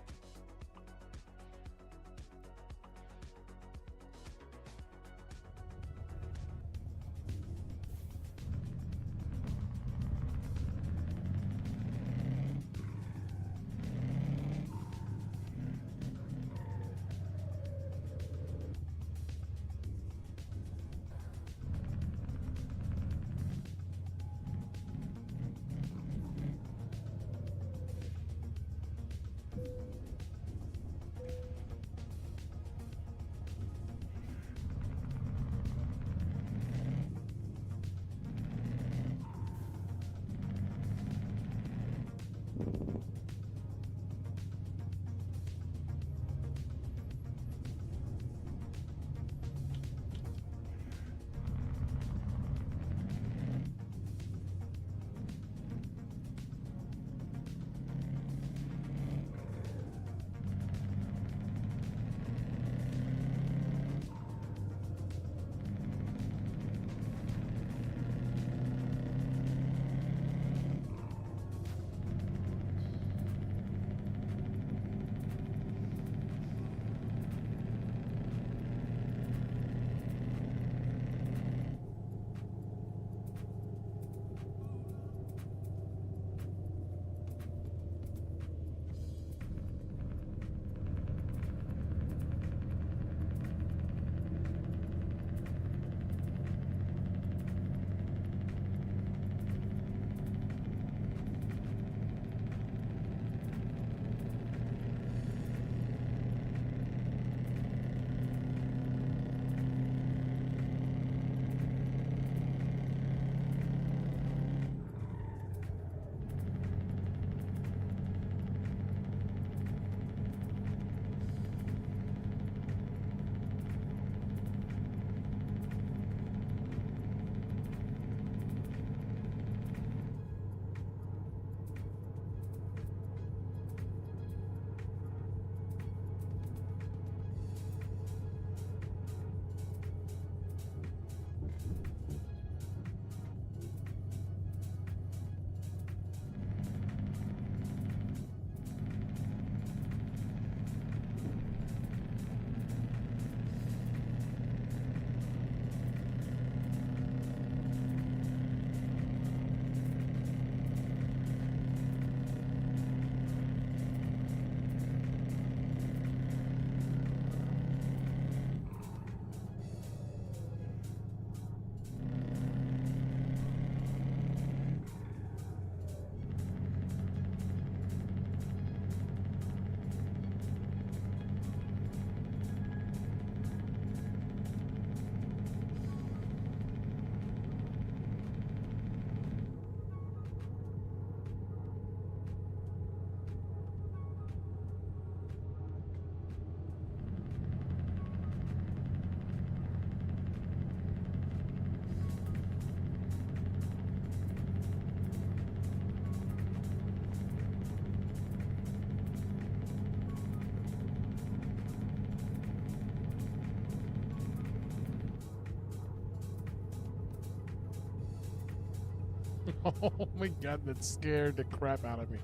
Oh my god, that scared the crap out of me.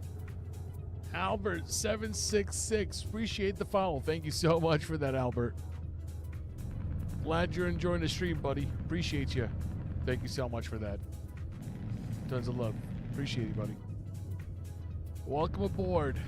Albert766, appreciate the follow. Thank you so much for that, Albert. Glad you're enjoying the stream, buddy. Appreciate you. Thank you so much for that. Tons of love. Appreciate you, buddy. Welcome aboard.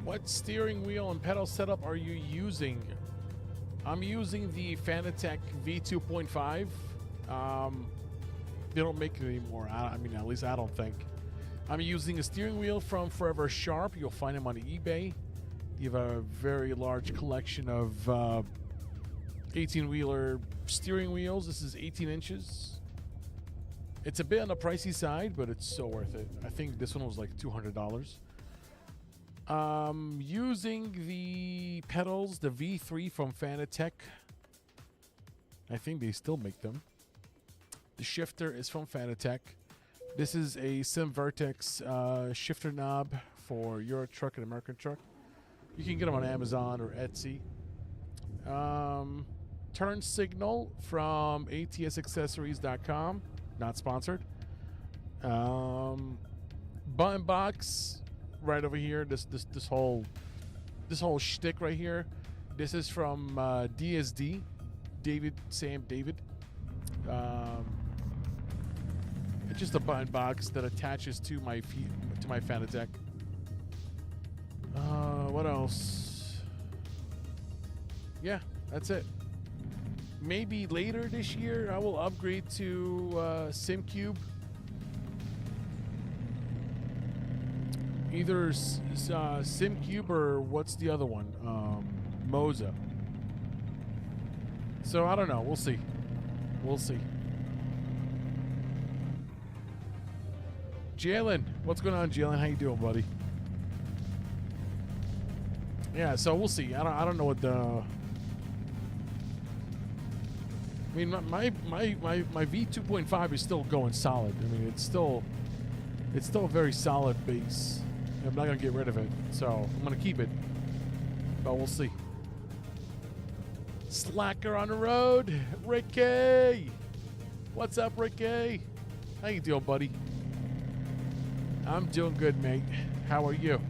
What steering wheel and pedal setup are you using? I'm using the Fanatec V2.5. They don't make it anymore. I mean, at least I don't think. I'm using a steering wheel from Forever Sharp. You'll find them on eBay. You have a very large collection of 18-wheeler steering wheels. This is 18 inches. It's a bit on the pricey side, but it's so worth it. I think this one was like $200. Using the pedals, the V3 from Fanatec. I think they still make them. The shifter is from Fanatec. This is a Sim Vertex shifter knob for Euro Truck and American Truck. You can get them on Amazon or Etsy. Turn signal from atsaccessories.com. Not sponsored. Button box right over here. This whole shtick right here. This is from DSD. Sam David. It's just a button box that attaches to my Fanatec. What else? Yeah, that's it. Maybe later this year I will upgrade to SimCube. Either SimCube or what's the other one? Moza. So I don't know. We'll see. We'll see. Jalen, what's going on, Jalen? How you doing, buddy? Yeah, so we'll see. I don't know what the. I mean, my V2.5 is still going solid. I mean, it's still a very solid base. I'm not gonna get rid of it, so I'm gonna keep it. But we'll see. Slacker on the road, Ricky. What's up, Ricky? How you doing, buddy? I'm doing good, mate. How are you?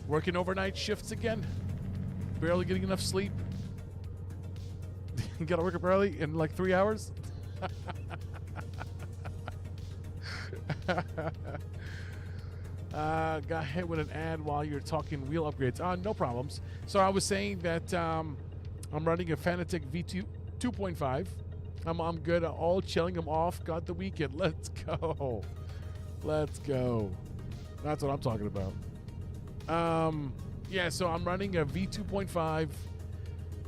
Working overnight shifts again? Barely getting enough sleep? You gotta wake up early in like 3 hours? Got hit with an ad while you're talking wheel upgrades. No problems. So I was saying that I'm running a Fanatec V2.5. I'm good. All chilling. I'm off. Got the weekend. Let's go. Let's go. That's what I'm talking about. Yeah, so I'm running a V2.5.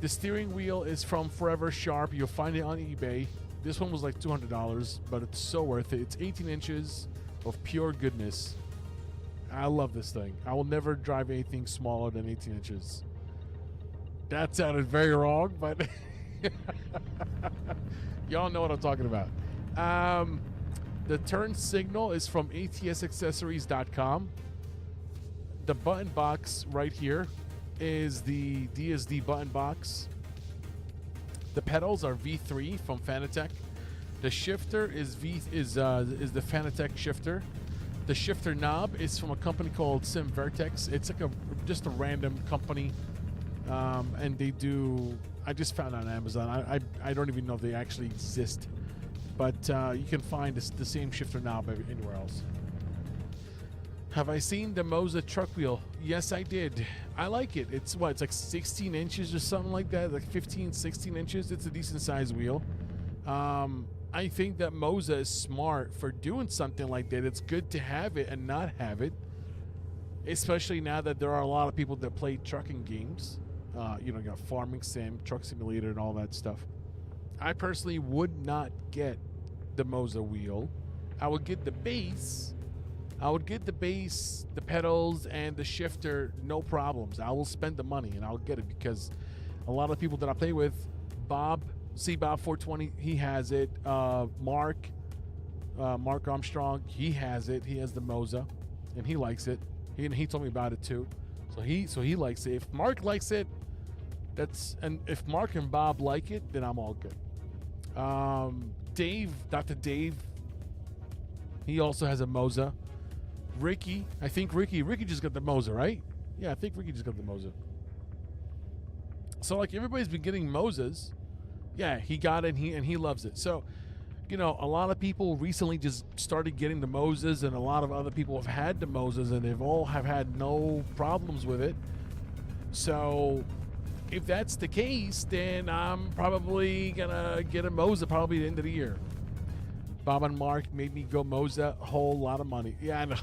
The steering wheel is from Forever Sharp. You'll find it on eBay. This one was like $200, but it's so worth it. It's 18 inches of pure goodness. I love this thing. I will never drive anything smaller than 18 inches. That sounded very wrong, but y'all know what I'm talking about. The turn signal is from atsaccessories.com. The button box right here is the DSD button box. The pedals are V3 from Fanatec. The shifter is the Fanatec shifter. The shifter knob is from a company called Sim Vertex. It's like just a random company, and they do. I just found it on Amazon. I don't even know if they actually exist, but you can find the same shifter knob anywhere else. Have I seen the Moza truck wheel? Yes, I did. I like it. It's like 16 inches or something like that, like 15, 16 inches. It's a decent size wheel. I think that Moza is smart for doing something like that. It's good to have it and not have it, especially now that there are a lot of people that play trucking games. You got Farming Sim, Truck Simulator, and all that stuff. I personally would not get the Moza wheel. I would get the base. The pedals, and the shifter, no problems. I will spend the money and I'll get it because a lot of people that I play with, Bob 420, he has it. Mark Armstrong, he has it. He has the Moza, and he likes it. He told me about it too. So he likes it. If Mark likes it, if Mark and Bob like it, then I'm all good. Dr. Dave, he also has a Moza. Ricky just got the Moza, right? Yeah, I think Ricky just got the Moza. So like everybody's been getting Mozas. Yeah, he got it and he loves it. So you know, a lot of people recently just started getting the Moses, and a lot of other people have had the Moses, and they've all have had no problems with it. So if that's the case, then I'm probably gonna get a Moza probably at the end of the year. Bob and Mark made me go Moza a whole lot of money. Yeah, I know.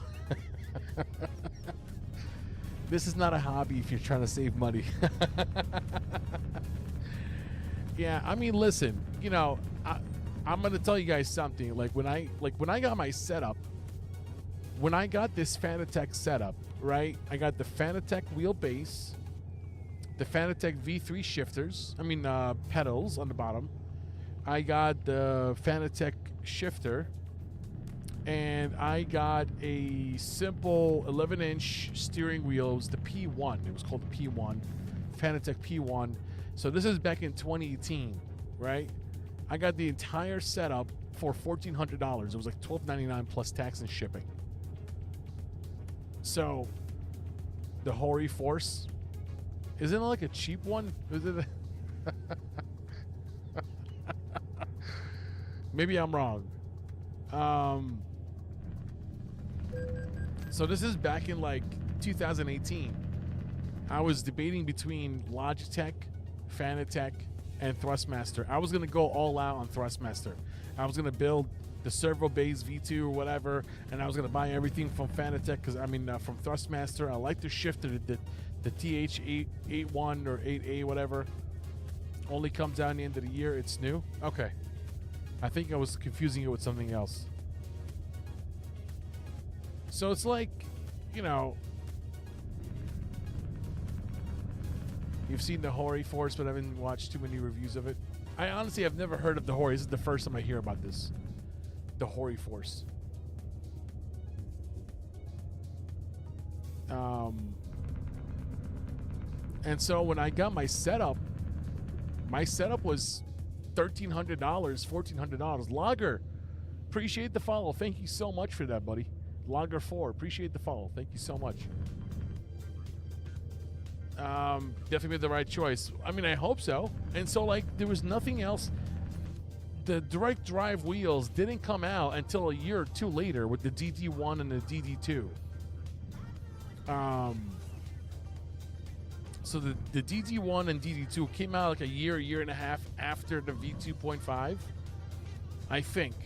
This is not a hobby if you're trying to save money. Yeah, I mean, listen, you know, I'm gonna tell you guys something. Like when I got my setup, when I got this Fanatec setup, right? I got the Fanatec wheelbase, the Fanatec V3 shifters. I mean, pedals on the bottom. I got the Fanatec shifter, and I got a simple 11-inch steering wheel. It was the P1. It was called the P1, Fanatec P1. So this is back in 2018, right? I got the entire setup for $1,400. It was like $12.99 plus tax and shipping. So the Hori Force, isn't it like a cheap one? Is it? Maybe I'm wrong. So this is back in like 2018. I was debating between Logitech, Fanatec, and Thrustmaster. I was gonna go all out on Thrustmaster. I was gonna build the servo base V2 or whatever, and I was gonna buy everything from Fanatec because from Thrustmaster. I like the shifter, the TH81 or 8A, whatever. Only comes out at the end of the year. It's new. Okay. I think I was confusing it with something else. So it's like, you know, you've seen the Hori Force, but I haven't watched too many reviews of it. I honestly have never heard of the Hori. This is the first time I hear about this. The Hori Force. And so when I got my setup was $1,300, $1,400. Logger, appreciate the follow. Thank you so much for that, buddy. Logger 4, appreciate the follow. Thank you so much. Definitely made the right choice. I mean, I hope so. And so, like, there was nothing else. The direct drive wheels didn't come out until a year or two later with the DD1 and the DD2. So the DD1 and DD2 came out like a year and a half after the V2.5, I think.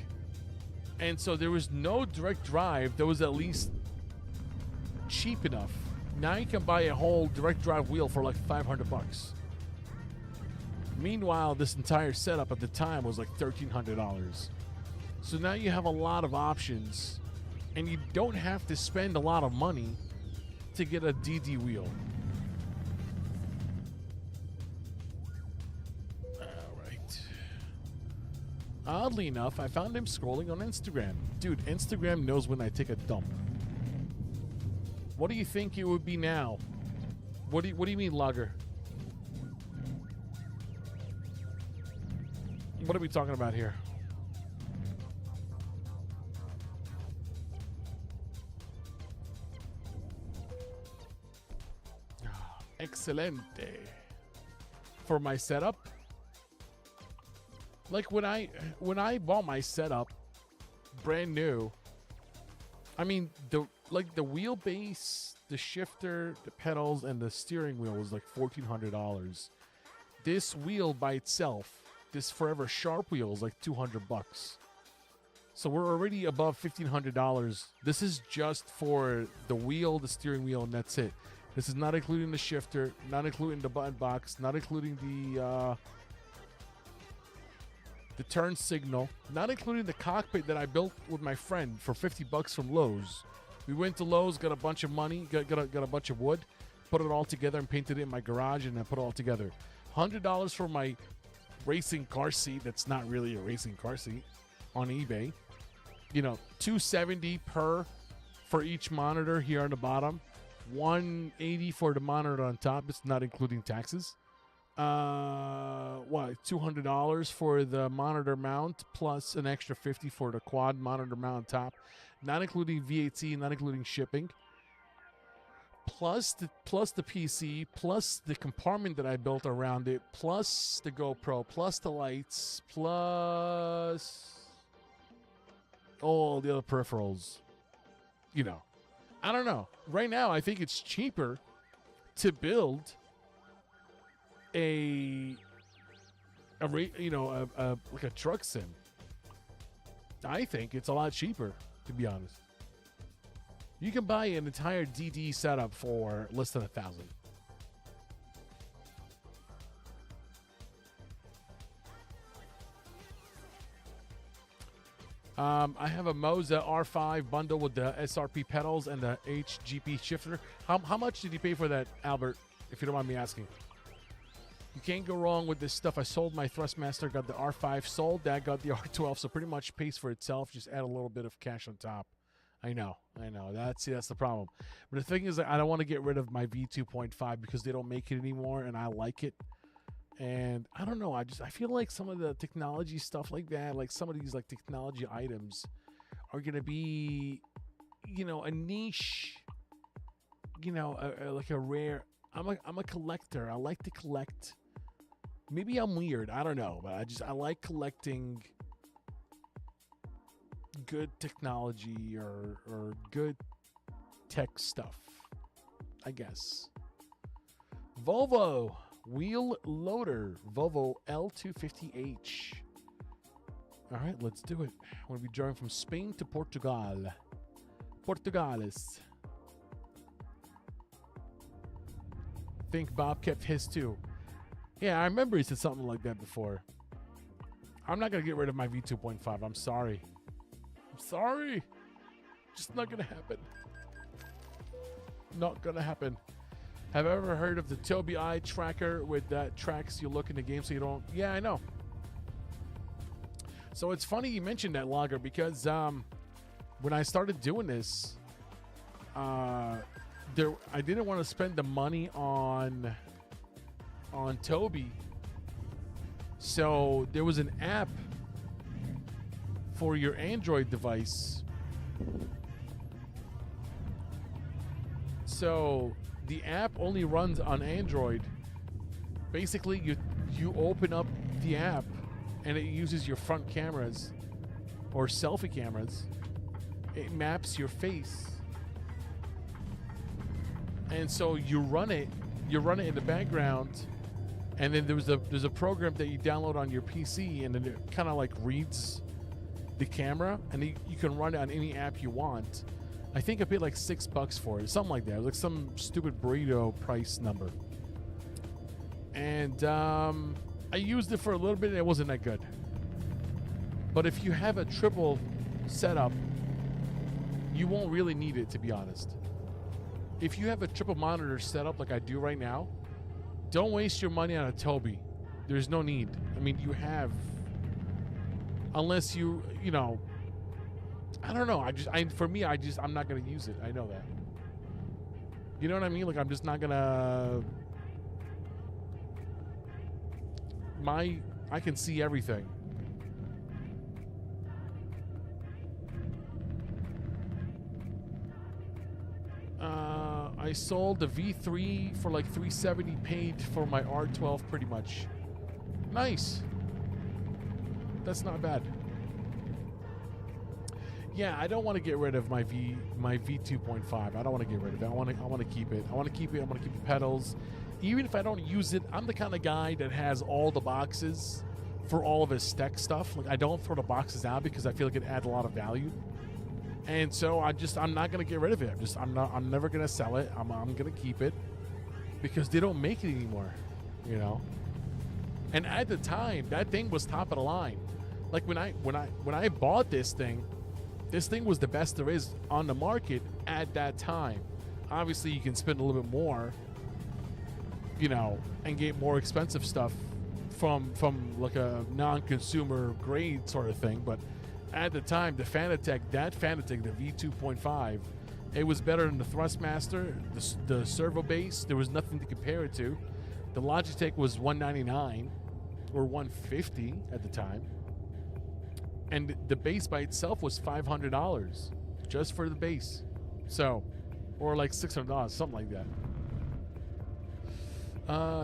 And so there was no direct drive that was at least cheap enough. Now you can buy a whole direct drive wheel for like $500. Meanwhile, this entire setup at the time was like $1,300. So now you have a lot of options, and you don't have to spend a lot of money to get a DD wheel. Oddly enough, I found him scrolling on Instagram. Dude, Instagram knows when I take a dump. What do you think it would be now? What do you mean, Logger? What are we talking about here? Excelente. For my setup? Like when I bought my setup, brand new, I mean the wheelbase, the shifter, the pedals, and the steering wheel was like $1,400. This wheel by itself, this Forever Sharp wheel, is like $200. So we're already above $1,500. This is just for the wheel, the steering wheel, and that's it. This is not including the shifter, not including the button box, not including the turn signal, not including the cockpit that I built with my friend for $50 from Lowe's. We went to Lowe's, got a bunch of money, got a bunch of wood, put it all together and painted it in my garage, and I put it all together. $100 for my racing car seat that's not really a racing car seat on eBay. You know, $270 for each monitor here on the bottom. $180 for the monitor on top. It's not including taxes. $200 for the monitor mount plus an extra $50 for the quad monitor mount on top, not including VAT, not including shipping. Plus the PC, plus the compartment that I built around it, plus the GoPro, plus the lights, plus all the other peripherals. You know, I don't know. Right now, I think it's cheaper to build like a truck sim. I think it's a lot cheaper, to be honest. You can buy an entire DD setup for less than $1,000. I have a Moza R5 bundle with the SRP pedals and the HGP shifter. How much did you pay for that, Albert, if you don't mind me asking? You can't go wrong with this stuff. I sold my Thrustmaster, got the R5 sold. That got the R12, so pretty much pays for itself. Just add a little bit of cash on top. I know. That's the problem. But the thing is, I don't want to get rid of my V2.5 because they don't make it anymore, and I like it. And I don't know. I feel like some of the technology stuff like that, like some of these like technology items, are gonna be, a niche. Like a rare. I'm a collector. I like to collect. Maybe I'm weird. I don't know, but I like collecting good technology or good tech stuff, I guess. Volvo wheel loader, Volvo L250H. All right, let's do it. I'm going to be driving from Spain to Portugal. Portugalis. I think Bob kept his too. Yeah, I remember he said something like that before. I'm not going to get rid of my V2.5. I'm sorry. Just not going to happen. Not going to happen. Have you ever heard of the Tobii Eye tracker with that tracks you look in the game so you don't... Yeah, I know. So it's funny you mentioned that, Logger, because when I started doing this, I didn't want to spend the money on Tobii. So there was an app for your Android device. So the app only runs on Android. Basically, you open up the app and it uses your front cameras or selfie cameras. It maps your face. And so you run it in the background, and then there's a program that you download on your PC, and then it kind of like reads the camera, and you can run it on any app you want. I think I paid like $6 for it, something like that. It was like some stupid burrito price number. And I used it for a little bit, and it wasn't that good. But if you have a triple setup, you won't really need it, to be honest. If you have a triple monitor setup like I do right now, don't waste your money on a Tobii. There's no need. I mean, you have, unless you know, I don't know. I'm not going to use it. I know that. You know what I mean? Like, I'm just not going to, I can see everything. I sold the V3 for like $370, paid for my R12 pretty much. Nice. That's not bad. Yeah, I don't want to get rid of my V2.5. I don't want to get rid of it. I want to keep it. I want to keep it. I'm going to keep the pedals. Even if I don't use it, I'm the kind of guy that has all the boxes for all of his tech stuff. Like, I don't throw the boxes out because I feel like it adds a lot of value. And so I'm not going to get rid of it. I'm never going to sell it. I'm going to keep it because they don't make it anymore, you know? And at the time, that thing was top of the line. Like when I bought this thing was the best there is on the market at that time. Obviously, you can spend a little bit more, you know, and get more expensive stuff from like a non-consumer grade sort of thing, but at the time, the fanatec, the V2.5, it was better than the Thrustmaster, the servo base. There was nothing to compare it to. The Logitech was $199 or $150 at the time, and the base by itself was $500 just for the base. So, or like $600, something like that.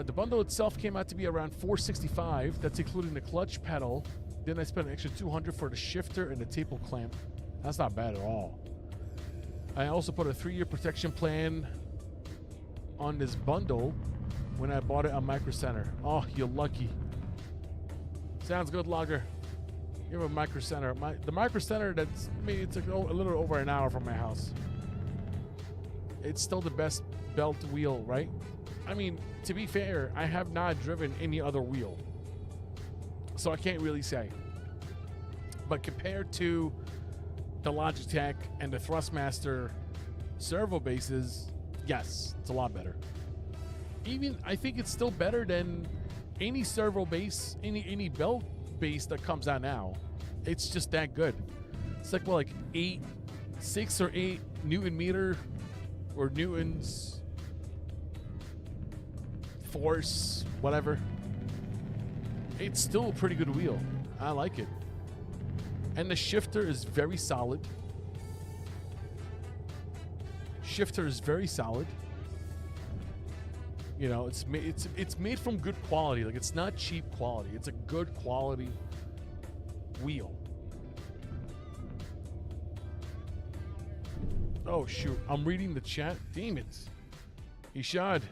The bundle itself came out to be around $465. That's including the clutch pedal. Then I spent an extra $200 for the shifter and the taper clamp. That's not bad at all. I also put a 3-year protection plan on this bundle when I bought it on Micro Center. Oh, you're lucky. Sounds good, Logger. You have a Micro Center. The Micro Center, that's maybe it's a little over an hour from my house. It's still the best belt wheel, right? I mean, to be fair, I have not driven any other wheel, so I can't really say. But compared to the Logitech and the Thrustmaster servo bases, yes, it's a lot better. Even I think it's still better than any servo base, any belt base that comes out now. It's just that good. It's like, well, like 6 or 8 Newton meter or newtons force, whatever. It's still a pretty good wheel. I like it. And the shifter is very solid. Shifter is very solid. You know, it's made from good quality. Like, it's not cheap quality. It's a good quality wheel. Oh shoot! I'm reading the chat. Damn it, Ishad.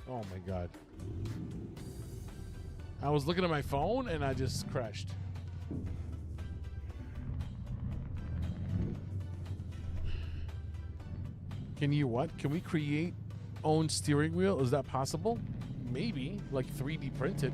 Oh my god. I was looking at my phone and I just crashed. Can you what? Can we create own steering wheel? Is that possible? Maybe, like 3D printed.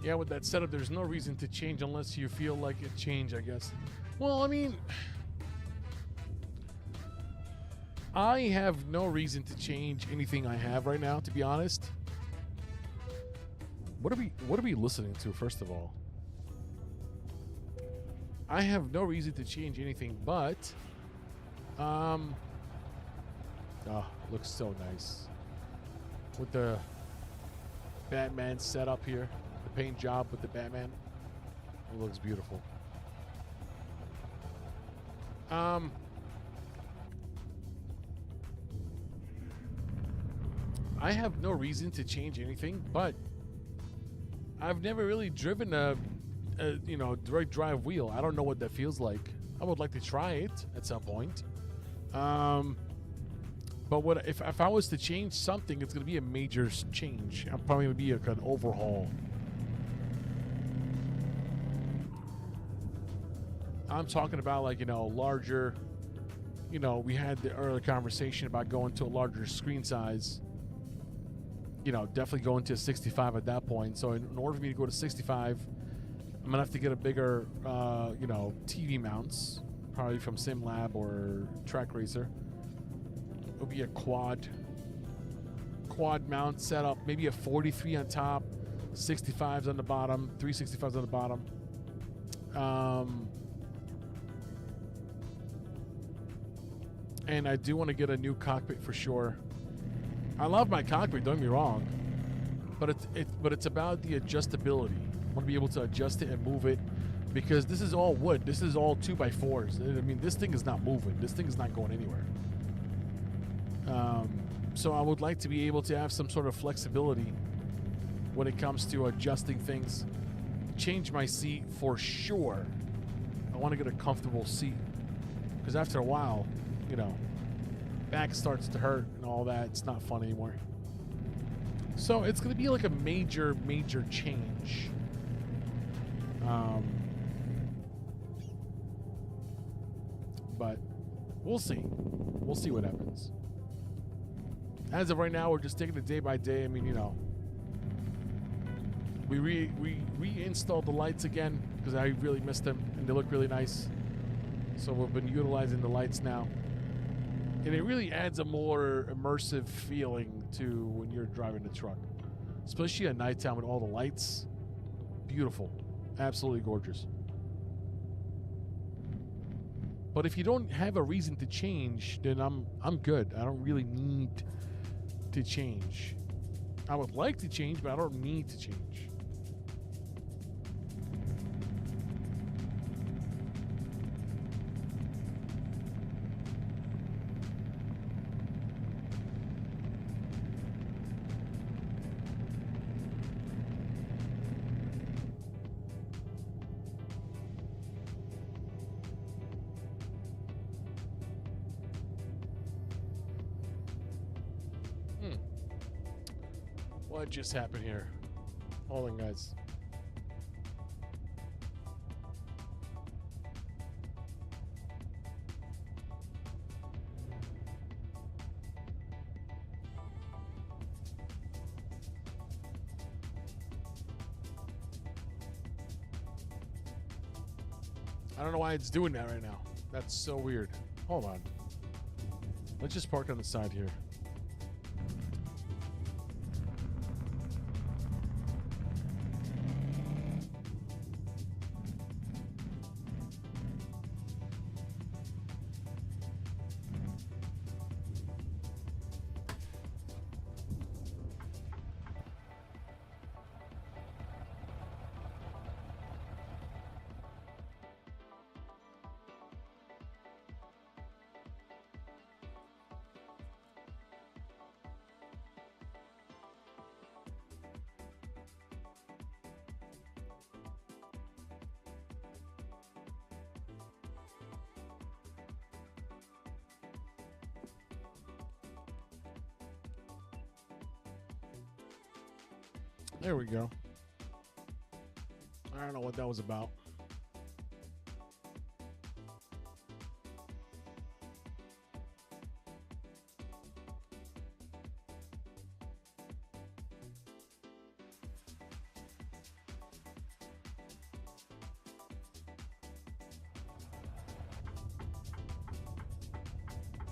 Yeah, with that setup, there's no reason to change unless you feel like it changed, I guess. Well, I mean, I have no reason to change anything I have right now, to be honest. What are we listening to, first of all? I have no reason to change anything, but oh, looks so nice with the Batman setup here. The paint job with the Batman. It looks beautiful. I have no reason to change anything, but I've never really driven a you know, direct drive wheel. I don't know what that feels like. I would like to try it at some point. But what if I was to change something, it's going to be a major change. I'm probably going to be like an overhaul. I'm talking about, like, you know, larger, you know, we had the earlier conversation about going to a larger screen size. You know, definitely going to a 65 at that point. So in order for me to go to 65, I'm going to have to get a bigger, you know, TV mounts, probably from SimLab or Track Racer. It'll be a quad mount setup, maybe a 43 on top, 65s on the bottom, 365s on the bottom. And I do want to get a new cockpit for sure. I love my cockpit, don't get me wrong, but it's about the adjustability. I want to be able to adjust it and move it, because this is all wood. This is all 2x4s. I mean, this thing is not moving. This thing is not going anywhere. So I would like to be able to have some sort of flexibility when it comes to adjusting things. Change my seat for sure. I want to get a comfortable seat, because after a while, you know, back starts to hurt and all that. It's not fun anymore. So it's going to be like a major change. But we'll see. We'll see what happens. As of right now, we're just taking it day by day. I mean, you know, we reinstalled the lights again because I really missed them and they look really nice. So we've been utilizing the lights now. And it really adds a more immersive feeling to when you're driving the truck, especially at nighttime with all the lights. Beautiful. Absolutely gorgeous. But if you don't have a reason to change, then I'm good. I don't really need to change. I would like to change, but I don't need to change. What just happened here? Hold on, guys. I don't know why it's doing that right now. That's so weird. Hold on. Let's just park on the side here. There we go. I don't know what that was about.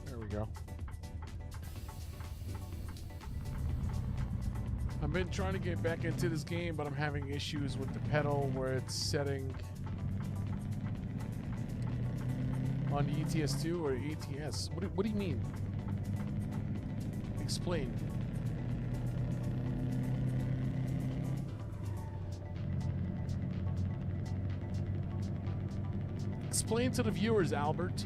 There we go. I've been trying to get back into this game, but I'm having issues with the pedal where it's setting on the ETS2 or ETS. What do you mean? Explain. Explain to the viewers, Albert.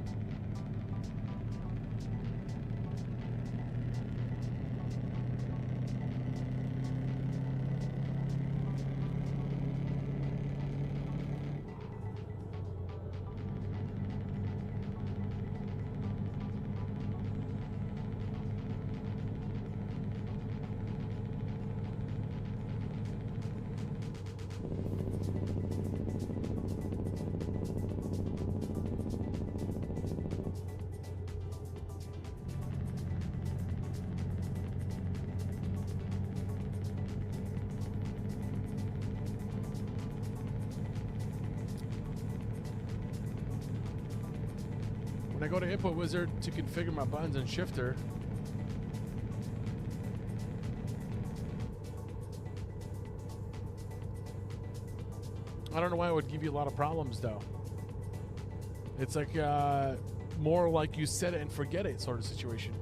When I go to Input Wizard to configure my buttons and shifter, I don't know why it would give you a lot of problems though. It's like more like you set it and forget it sort of situation.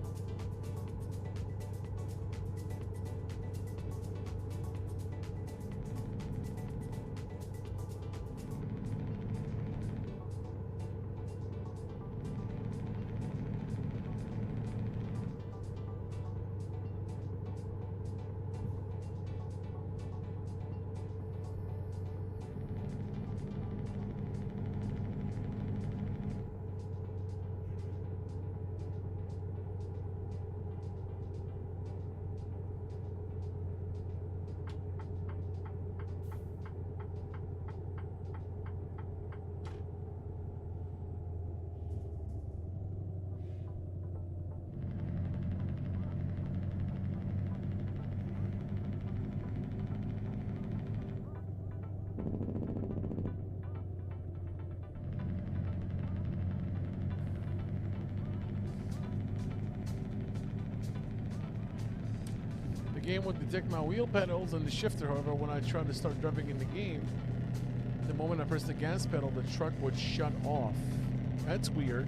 Game would detect my wheel pedals and the shifter. However, when I tried to start driving in the game, the moment I pressed the gas pedal, the truck would shut off. That's weird.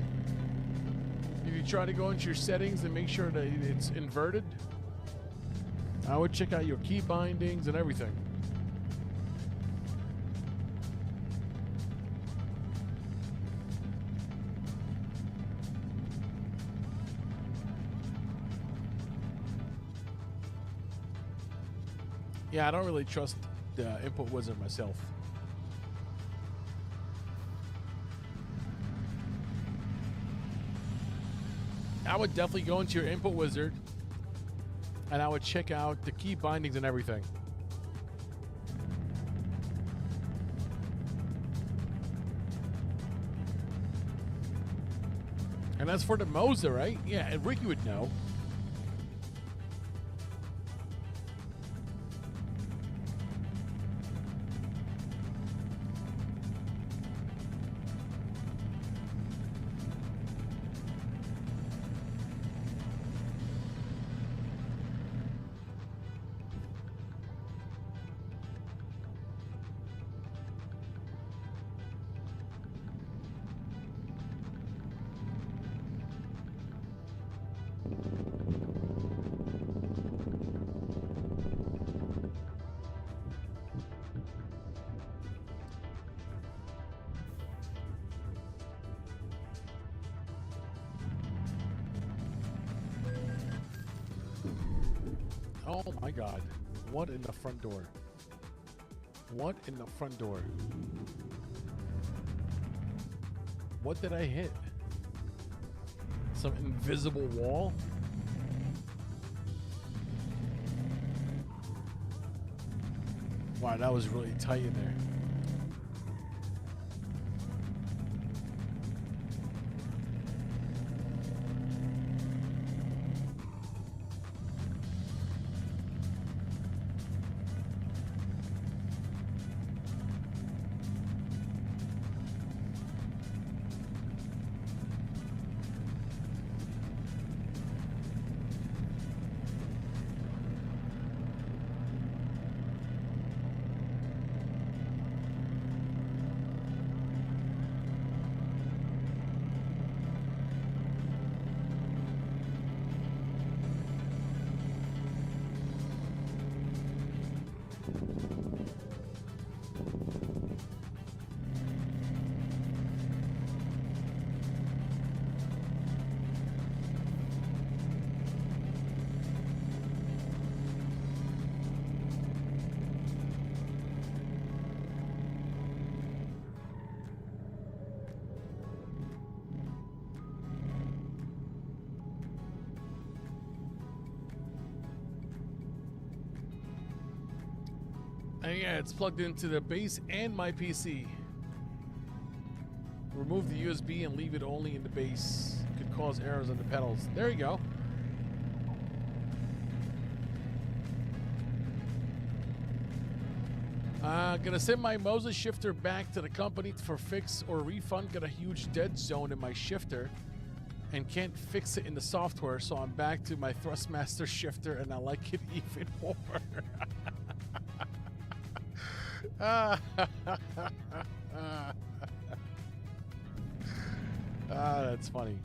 If you try to go into your settings and make sure that it's inverted, I would check out your key bindings and everything. Yeah, I don't really trust the input wizard myself. I would definitely go into your input wizard and I would check out the key bindings and everything. And that's for the Moza, right? Yeah, and Ricky would know. Oh my God. What in the front door? What in the front door? What did I hit? Some invisible wall? Wow, that was really tight in there. And yeah, it's plugged into the base and my PC. Remove the USB and leave it only in the base. Could cause errors on the pedals. There you go. Gonna send my Moza shifter back to the company for fix or refund. Got a huge dead zone in my shifter and can't fix it in the software, so I'm back to my Thrustmaster shifter and I like it even more. That's funny.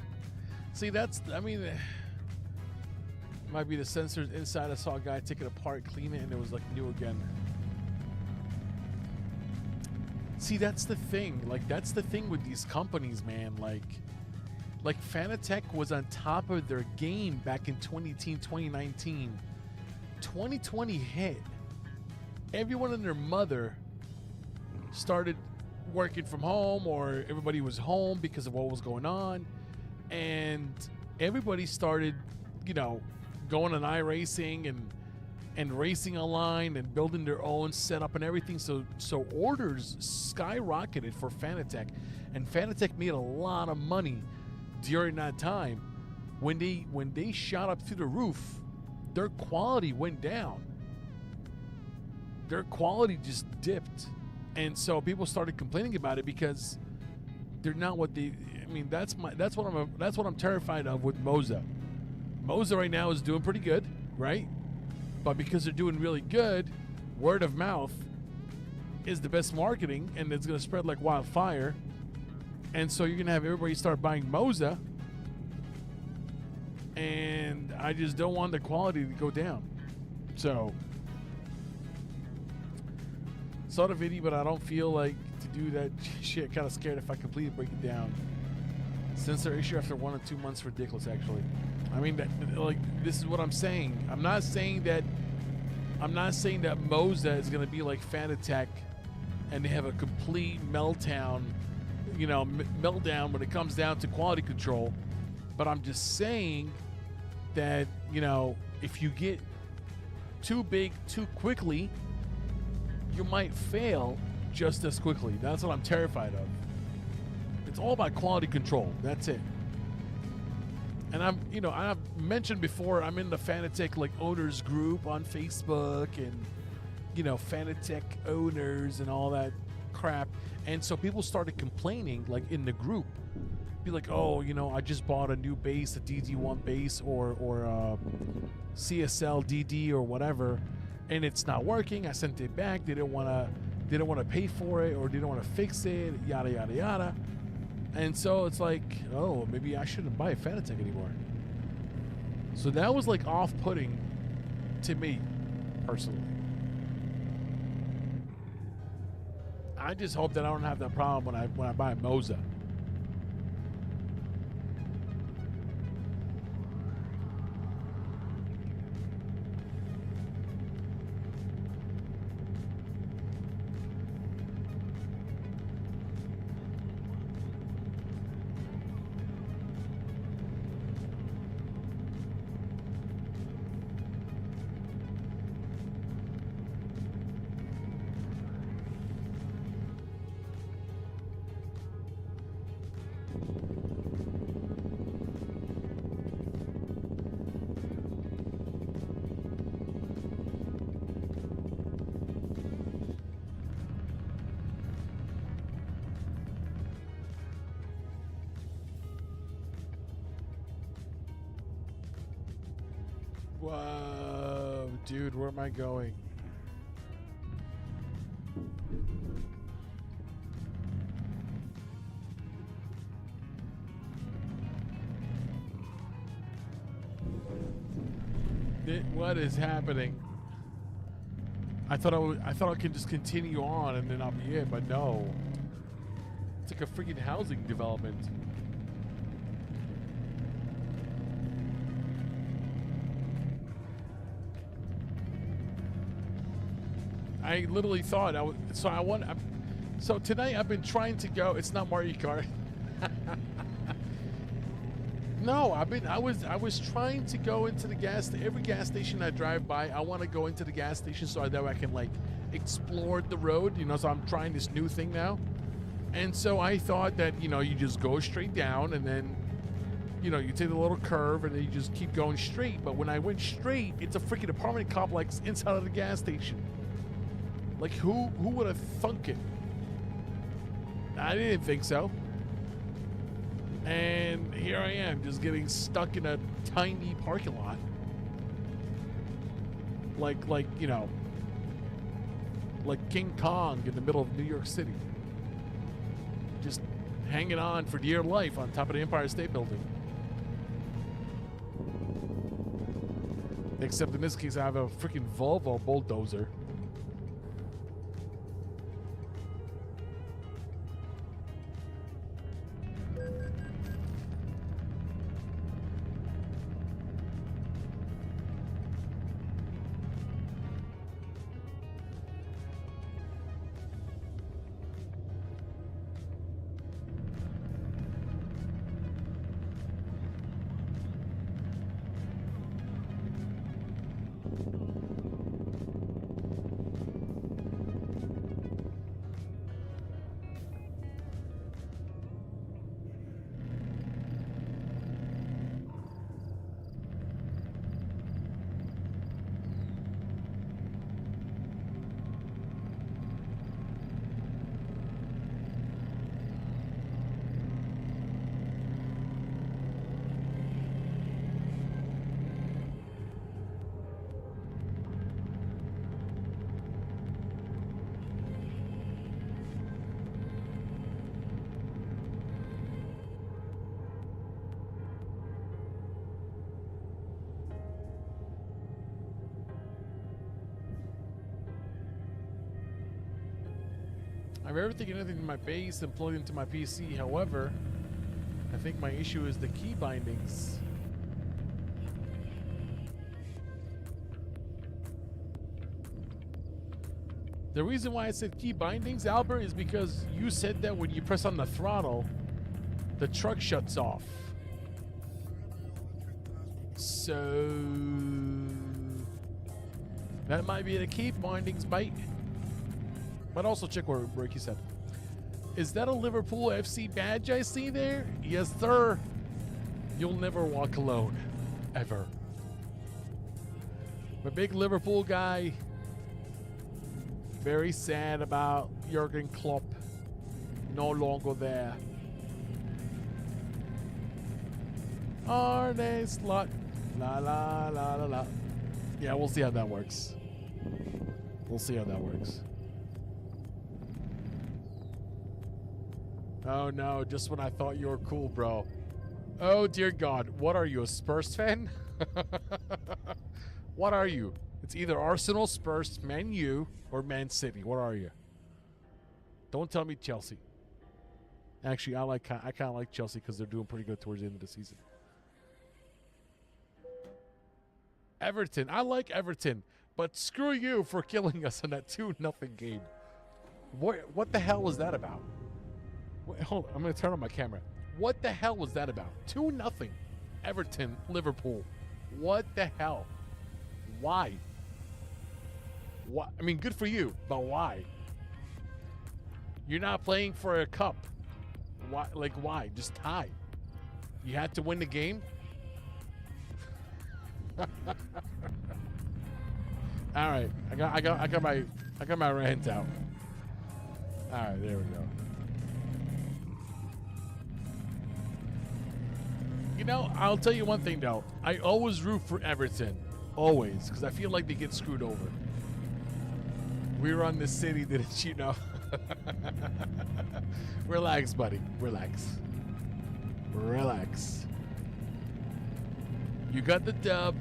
See, I mean, might be the sensors inside. I saw a guy take it apart, clean it, and it was like new again. See, that's the thing. Like, that's the thing with these companies, man. Like Fanatec was on top of their game back in 2018, 2019. 2020 hit. Everyone and their mother started working from home, or everybody was home because of what was going on, and everybody started, you know, going on iRacing and racing online and building their own setup and everything. So orders skyrocketed for Fanatec, and Fanatec made a lot of money during that time. When they shot up through the roof, their quality went down. Their quality just dipped. And so people started complaining about it because they're not what they. I mean, that's what I'm terrified of with Moza. Moza right now is doing pretty good, right? But because they're doing really good, word of mouth is the best marketing, and it's going to spread like wildfire. And so you're going to have everybody start buying Moza. And I just don't want the quality to go down. So, saw the video, but I don't feel like to do that shit. Kind of scared if I completely break it down. Sensor issue after 1 or 2 months, ridiculous, actually. I mean, like, this is what I'm saying. I'm not saying that Moza is going to be like Fanatec and they have a complete meltdown, meltdown when it comes down to quality control. But I'm just saying that, if you get too big too quickly, you might fail just as quickly. That's what I'm terrified of. It's all about quality control. That's it. And I've mentioned before, I'm in the Fanatec owners group on Facebook and, Fanatec owners and all that crap. And so people started complaining in the group. Be like, oh, I just bought a new bass, a DD1 bass or CSL DD or whatever, and it's not working. I sent it back. They didn't want to pay for it or didn't want to fix it. Yada yada yada. And so it's like, oh, maybe I shouldn't buy a Fanatec anymore. So that was off-putting to me personally. I just hope that I don't have that problem when I buy a Moza. Whoa, dude, where am I going? What is happening? I thought I could just continue on and then I'll be it, but no. It's like a freaking housing development. I literally thought so tonight I've been trying to go. It's not Mario Kart. No, I was trying to go into every gas station I drive by. I want to go into the gas station so that I can explore the road. So I'm trying this new thing now, and so I thought that you just go straight down and then you take the little curve and then you just keep going straight. But when I went straight, it's a freaking apartment complex inside of the gas station. Who would have thunk it? I didn't think so. And here I am, just getting stuck in a tiny parking lot. Like King Kong in the middle of New York City. Just hanging on for dear life on top of the Empire State Building. Except in this case, I have a freaking Volvo bulldozer. I have everything and anything in my base and plugged into my PC. However, I think my issue is the key bindings. The reason why I said key bindings, Albert, is because you said that when you press on the throttle, the truck shuts off. So that might be the key bindings, mate. But also check what Ricky said. Is that a Liverpool FC badge I see there? Yes, sir. You'll never walk alone, ever. I'm a big Liverpool guy. Very sad about Jurgen Klopp no longer there. Arne Slot. La la la la la. Yeah, we'll see how that works. We'll see how that works. Oh no, just when I thought you were cool, bro. Oh dear God, what are you, a Spurs fan? What are you? It's either Arsenal, Spurs, Man U, or Man City. What are you? Don't tell me Chelsea. Actually, I kind of like Chelsea because they're doing pretty good towards the end of the season. Everton. I like Everton, but screw you for killing us in that 2-0 game. What the hell was that about? Wait, hold on. I'm going to turn on my camera. What the hell was that about? 2-0. Everton, Liverpool. What the hell? Why? What? I mean, good for you, but why? You're not playing for a cup. Why? Like, why? Just tie. You had to win the game? All right, I got my rant out. All right, there we go. You know, I'll tell you one thing though. I always root for Everton, always, because I feel like they get screwed over. We run the city, didn't you know? Relax, buddy. Relax. Relax. You got the dub.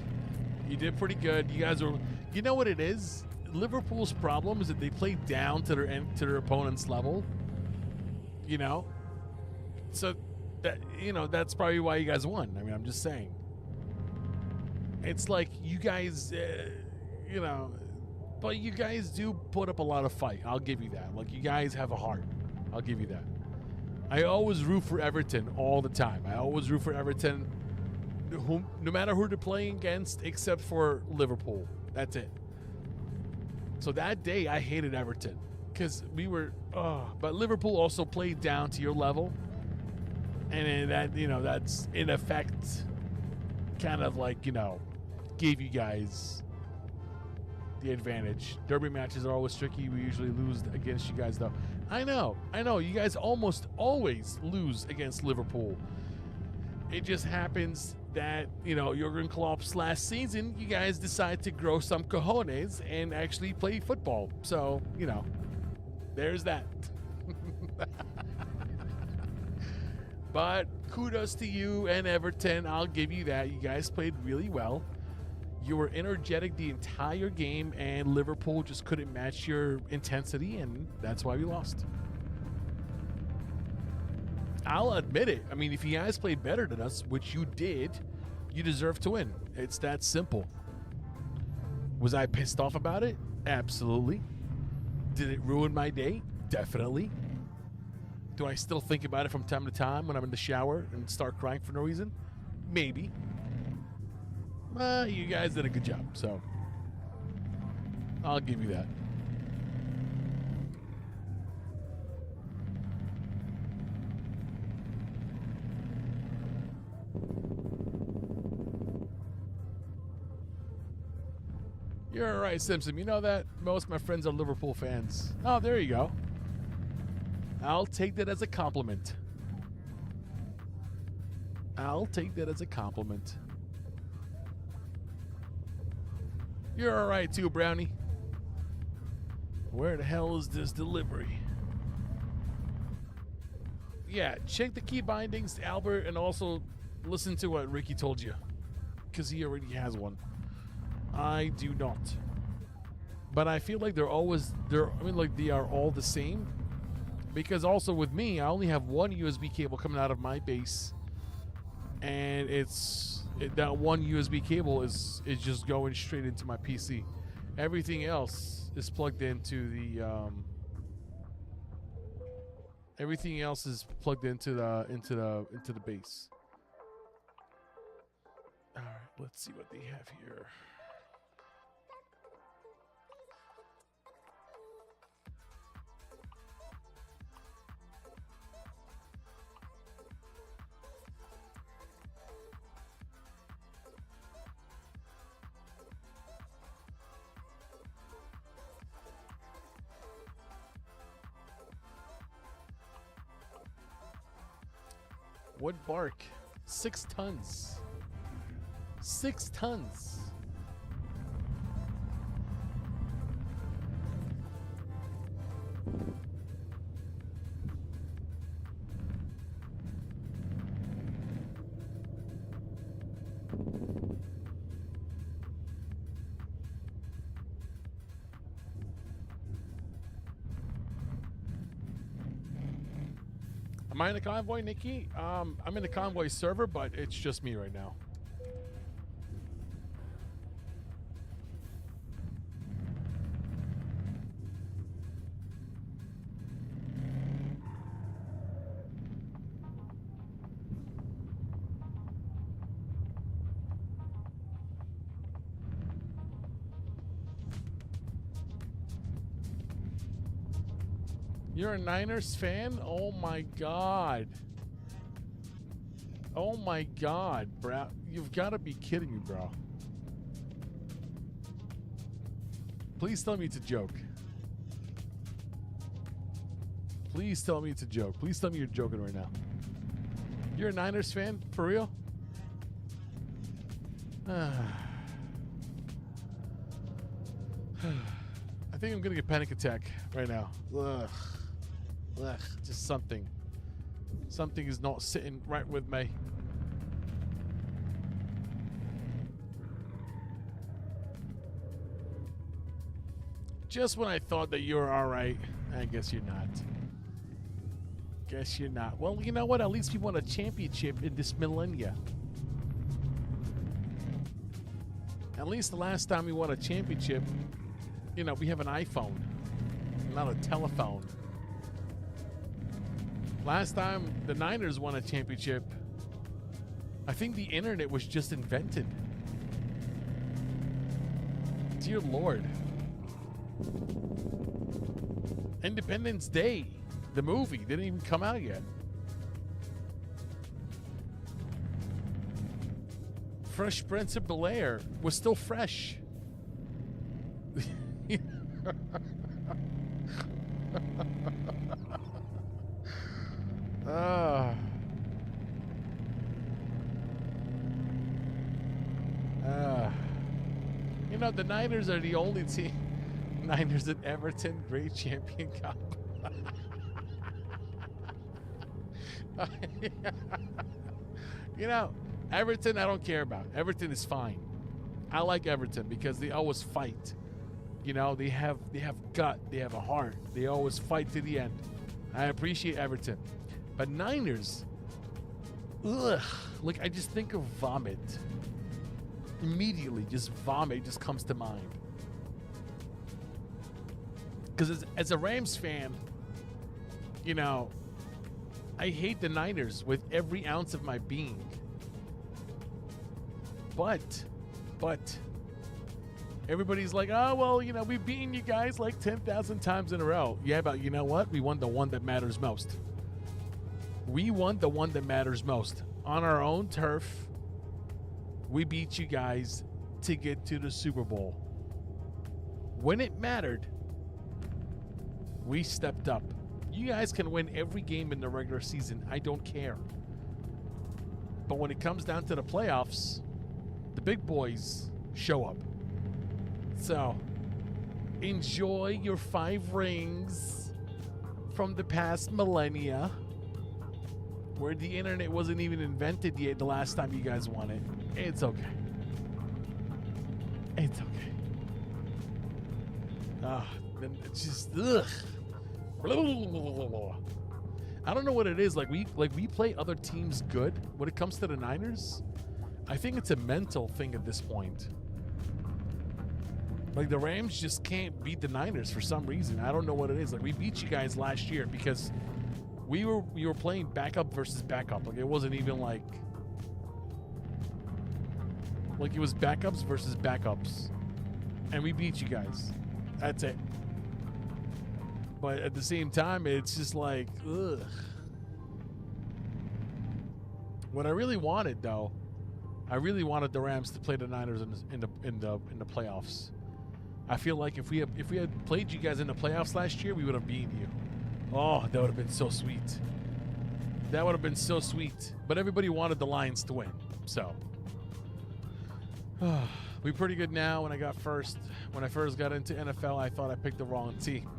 You did pretty good. You guys are. You know what it is? Liverpool's problem is that they play down to their opponent's level. You know, so that that's probably why you guys won. I mean, I'm just saying. It's like you guys, but you guys do put up a lot of fight. I'll give you that. Like you guys have a heart. I'll give you that. I always root for Everton all the time. I always root for Everton. No matter who they're playing against, except for Liverpool. That's it. So that day, I hated Everton because we were. But Liverpool also played down to your level, and that that's in effect, kind of like gave you guys the advantage. Derby matches are always tricky. We usually lose against you guys, though. I know. You guys almost always lose against Liverpool. It just happens that, Jurgen Klopp's last season, you guys decide to grow some cojones and actually play football. So, there's that. But kudos to you and Everton. I'll give you that. You guys played really well. You were energetic the entire game, and Liverpool just couldn't match your intensity, and that's why we lost. I'll admit it. I mean, if you guys played better than us, which you did, you deserve to win. It's that simple. Was I pissed off about it? Absolutely. Did it ruin my day? Definitely. Do I still think about it from time to time when I'm in the shower and start crying for no reason? Maybe. You guys did a good job, so I'll give you that. You're all right, Simpson. You know that most of my friends are Liverpool fans. Oh, there you go. I'll take that as a compliment. I'll take that as a compliment. You're all right, too, Brownie. Where the hell is this delivery? Yeah, check the key bindings, Albert, and also listen to what Ricky told you, because he already has one. I do not. But I feel like they are all the same. Because also with me, I only have one USB cable coming out of my base, and that one USB cable is just going straight into my PC. Everything else is plugged into the everything else is plugged into the base. All right, let's see what they have here. Wood bark, 6 tons. 6 tons. Am I in the Convoy, Nikki? I'm in the Convoy server, but it's just me right now. You're a Niners fan? Oh my God. Oh my God, bro. You've got to be kidding me, bro. Please tell me it's a joke. Please tell me it's a joke. Please tell me you're joking right now. You're a Niners fan? For real? I think I'm going to get panic attack right now. Ugh. Ugh, just something. Something is not sitting right with me. Just when I thought that you were all right, I guess you're not. Guess you're not. Well, you know what? At least we won a championship in this millennia. At least the last time we won a championship, you know, we have an iPhone, not a telephone. Last time the Niners won a championship, I think the internet was just invented. Dear Lord. Independence Day, the movie, didn't even come out yet. Fresh Prince of Bel-Air was still fresh. You know, the Niners are the only team. Niners and Everton, great champion cup. You know, Everton I don't care about. Everton is fine. I like Everton because they always fight. You know, they have gut, they have a heart. They always fight to the end. I appreciate Everton. But Niners, ugh, like I just think of vomit. Immediately, just vomit just comes to mind. Because as a Rams fan, you know, I hate the Niners with every ounce of my being. But, everybody's like, oh, well, you know, we've beaten you guys like 10,000 times in a row. Yeah, but you know what? We won the one that matters most. We won the one that matters most. On our own turf, we beat you guys to get to the Super Bowl. When it mattered, we stepped up. You guys can win every game in the regular season. I don't care. But when it comes down to the playoffs, the big boys show up. So, enjoy your 5 rings from the past millennia, where the internet wasn't even invented yet the last time you guys won it. It's okay. It's okay. Then it's just, ugh. I don't know what it is. Like we play other teams good when it comes to the Niners. I think it's a mental thing at this point. Like the Rams just can't beat the Niners for some reason. I don't know what it is. Like we beat you guys last year because we were playing backup versus backup. Like it wasn't even like it was backups versus backups. And we beat you guys. That's it. But at the same time, it's just like, ugh. What I really wanted, though, I really wanted the Rams to play the Niners in the playoffs. I feel like if we had played you guys in the playoffs last year, we would have beaten you. Oh, that would have been so sweet. That would have been so sweet. But everybody wanted the Lions to win, so we're pretty good now. When I first got into NFL, I thought I picked the wrong team.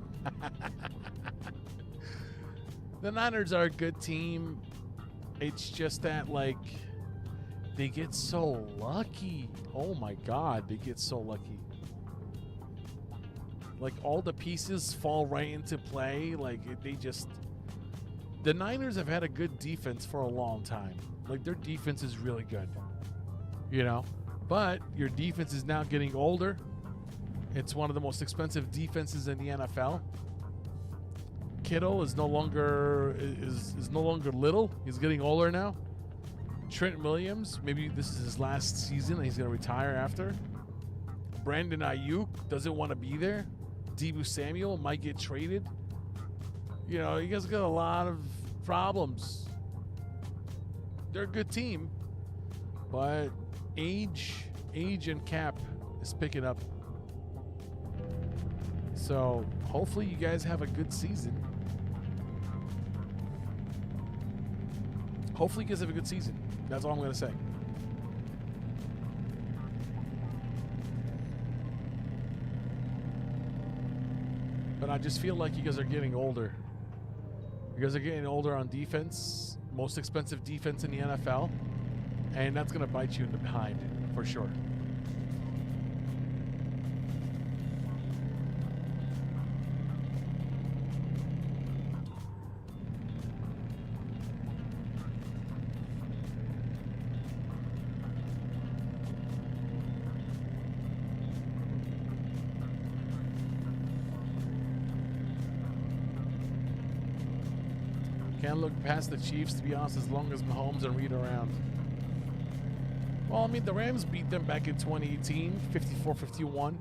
The Niners are a good team. It's just that, like, they get so lucky. Oh my God, they get so lucky. Like, all the pieces fall right into play. Like, the Niners have had a good defense for a long time. Like, their defense is really good, you know? But your defense is now getting older. It's one of the most expensive defenses in the NFL. Kittle is no longer little. He's getting older now. Trent Williams, maybe this is his last season and he's going to retire after. Brandon Ayuk doesn't want to be there. Deebo Samuel might get traded. You know, you guys got a lot of problems. They're a good team, but age and cap is picking up. So hopefully you guys have a good season. Hopefully you guys have a good season. That's all I'm going to say. But I just feel like you guys are getting older. You guys are getting older on defense. Most expensive defense in the NFL. And that's going to bite you in the behind for sure. Can't look past the Chiefs, to be honest, as long as Mahomes and Reed around. Well, I mean, the Rams beat them back in 2018, 54-51,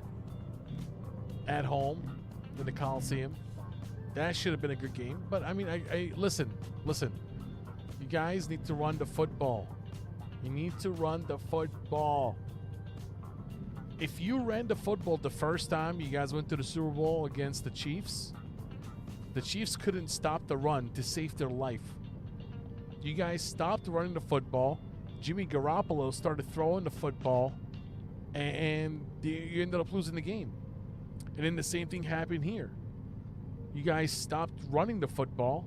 at home in the Coliseum. That should have been a good game. But, I mean, I listen. You guys need to run the football. You need to run the football. If you ran the football the first time you guys went to the Super Bowl against the Chiefs couldn't stop the run to save their life. You guys stopped running the football. Jimmy Garoppolo started throwing the football, and you ended up losing the game. And then the same thing happened here. You guys stopped running the football.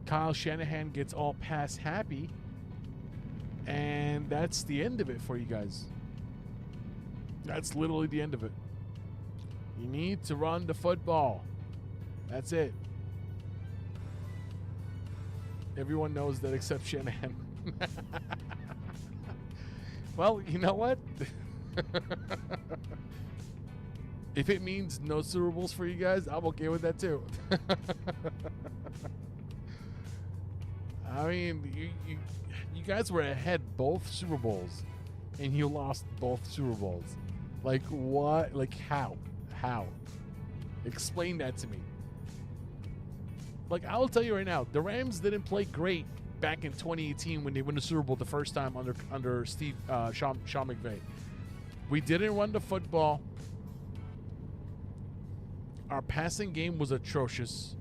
Kyle Shanahan gets all pass happy, and that's the end of it for you guys. That's literally the end of it. You need to run the football. That's it. Everyone knows that except Shanahan. Well, you know what? If it means no Super Bowls for you guys, I'm okay with that too. I mean, you guys were ahead both Super Bowls, and you lost both Super Bowls. Like what? Like how? How? Explain that to me. Like, I will tell you right now, the Rams didn't play great back in 2018 when they won the Super Bowl the first time under Sean McVay. We didn't run the football. Our passing game was atrocious.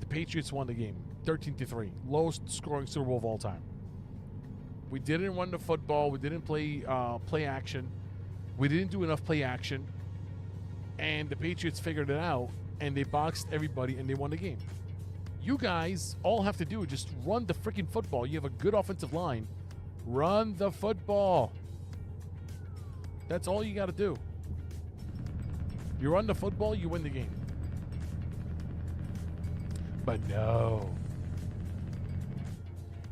The Patriots won the game, 13-3, lowest scoring Super Bowl of all time. We didn't run the football. We didn't play action. We didn't do enough play action, and the Patriots figured it out. And they boxed everybody, and they won the game. You guys all have to do is just run the freaking football. You have a good offensive line. Run the football. That's all you got to do. You run the football, you win the game. But no.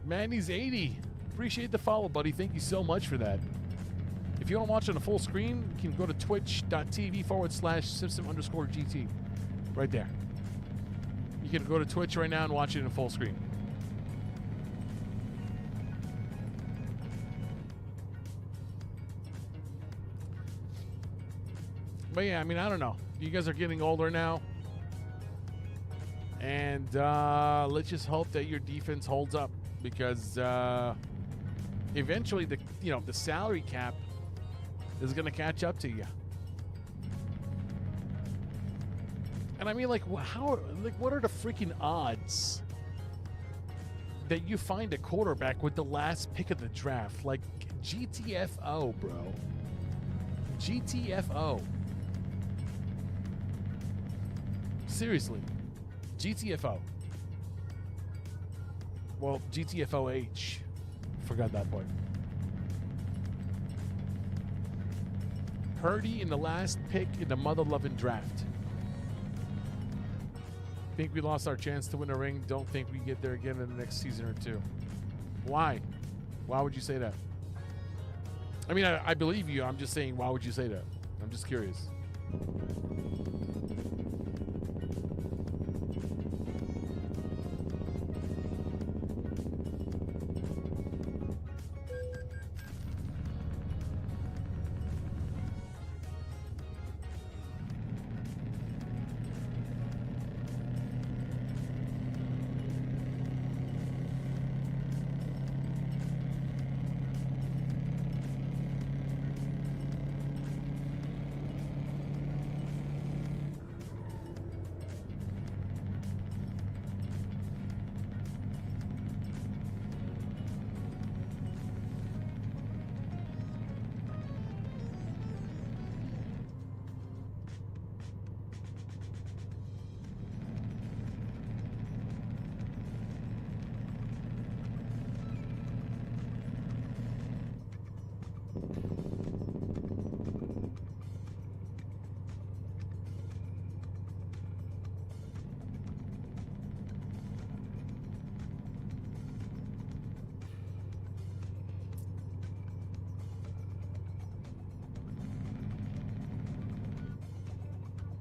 Mandy's 80. Appreciate the follow, buddy. Thank you so much for that. If you want to watch on a full screen, you can go to twitch.tv/Simpson_GT. Right there. You can go to Twitch right now and watch it in full screen. But yeah, I mean, I don't know. You guys are getting older now. And let's just hope that your defense holds up, because eventually the salary cap is going to catch up to you. And I mean, like, what are the freaking odds that you find a quarterback with the last pick of the draft? Like, GTFO, bro. GTFO. Seriously. GTFO. Well, GTFOH. Forgot that part. Purdy in the last pick in the mother-loving draft. Think we lost our chance to win a ring. Don't think we get there again in the next season or two. Why? Why would you say that? I mean, I believe you. I'm just saying, why would you say that? I'm just curious.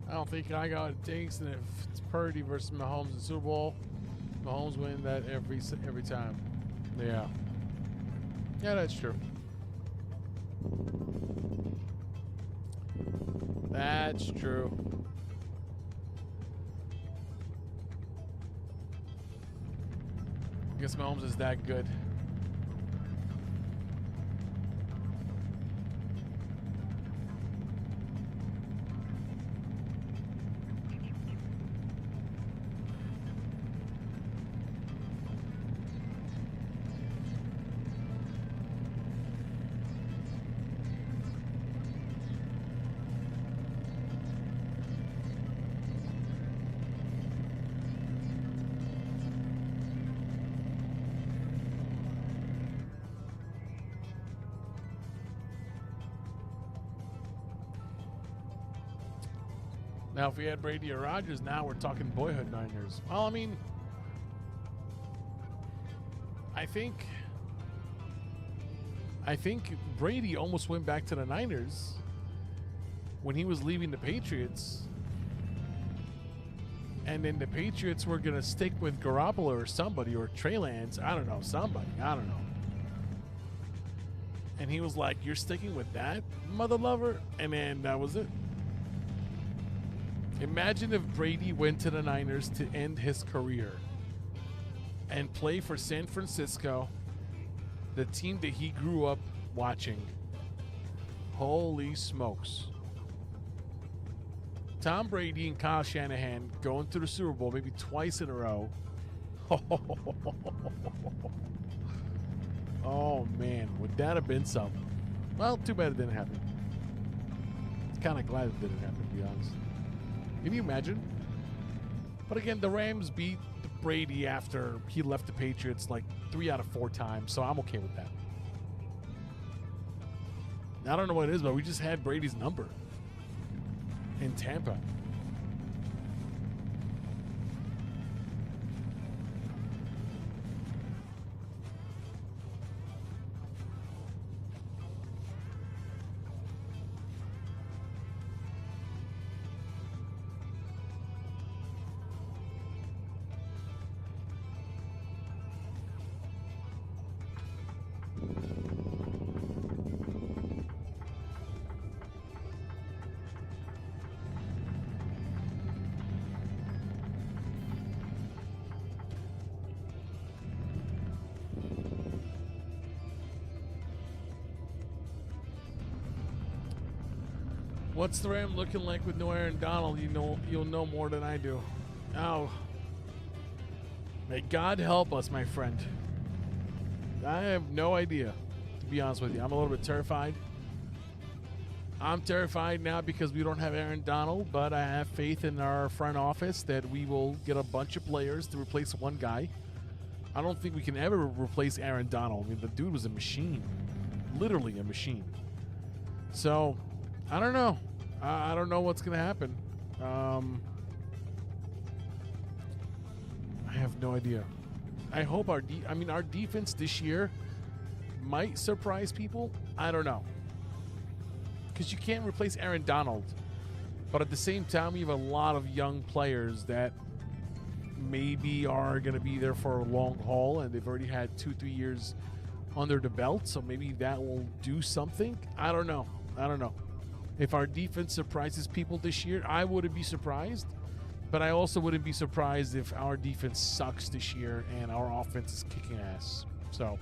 I don't think I got it takes, and if it's Purdy versus Mahomes in the Super Bowl, Mahomes win that every time. Yeah. Yeah, that's true. That's true. I guess Mahomes is that good. Now, if we had Brady or Rodgers, now we're talking boyhood Niners. Well, I mean, I think Brady almost went back to the Niners when he was leaving the Patriots. And then the Patriots were going to stick with Garoppolo or somebody, or Trey Lance. I don't know, somebody. I don't know. And he was like, you're sticking with that, mother lover? And then that was it. Imagine if Brady went to the Niners to end his career and play for San Francisco, the team that he grew up watching. Holy smokes. Tom Brady and Kyle Shanahan going to the Super Bowl maybe twice in a row. Oh, man. Would that have been something? Well, too bad it didn't happen. Kind of glad it didn't happen, to be honest. Can you imagine? But again, the Rams beat Brady after he left the Patriots like 3 out of 4 times, so I'm okay with that. I don't know what it is, but we just had Brady's number in Tampa. What's the Ram looking like with no Aaron Donald? You'll know more than I do. Oh. May God help us, my friend. I have no idea, to be honest with you. I'm a little bit terrified. I'm terrified now because we don't have Aaron Donald, but I have faith in our front office that we will get a bunch of players to replace one guy. I don't think we can ever replace Aaron Donald. I mean, the dude was a machine. Literally a machine. So, I don't know. I don't know what's going to happen. I have no idea. I hope our defense this year might surprise people. I don't know. Because you can't replace Aaron Donald. But at the same time, we have a lot of young players that maybe are going to be there for a long haul, and they've already had 2-3 years under the belt, so maybe that will do something. I don't know. If our defense surprises people this year, I wouldn't be surprised, but I also wouldn't be surprised if our defense sucks this year and our offense is kicking ass. So,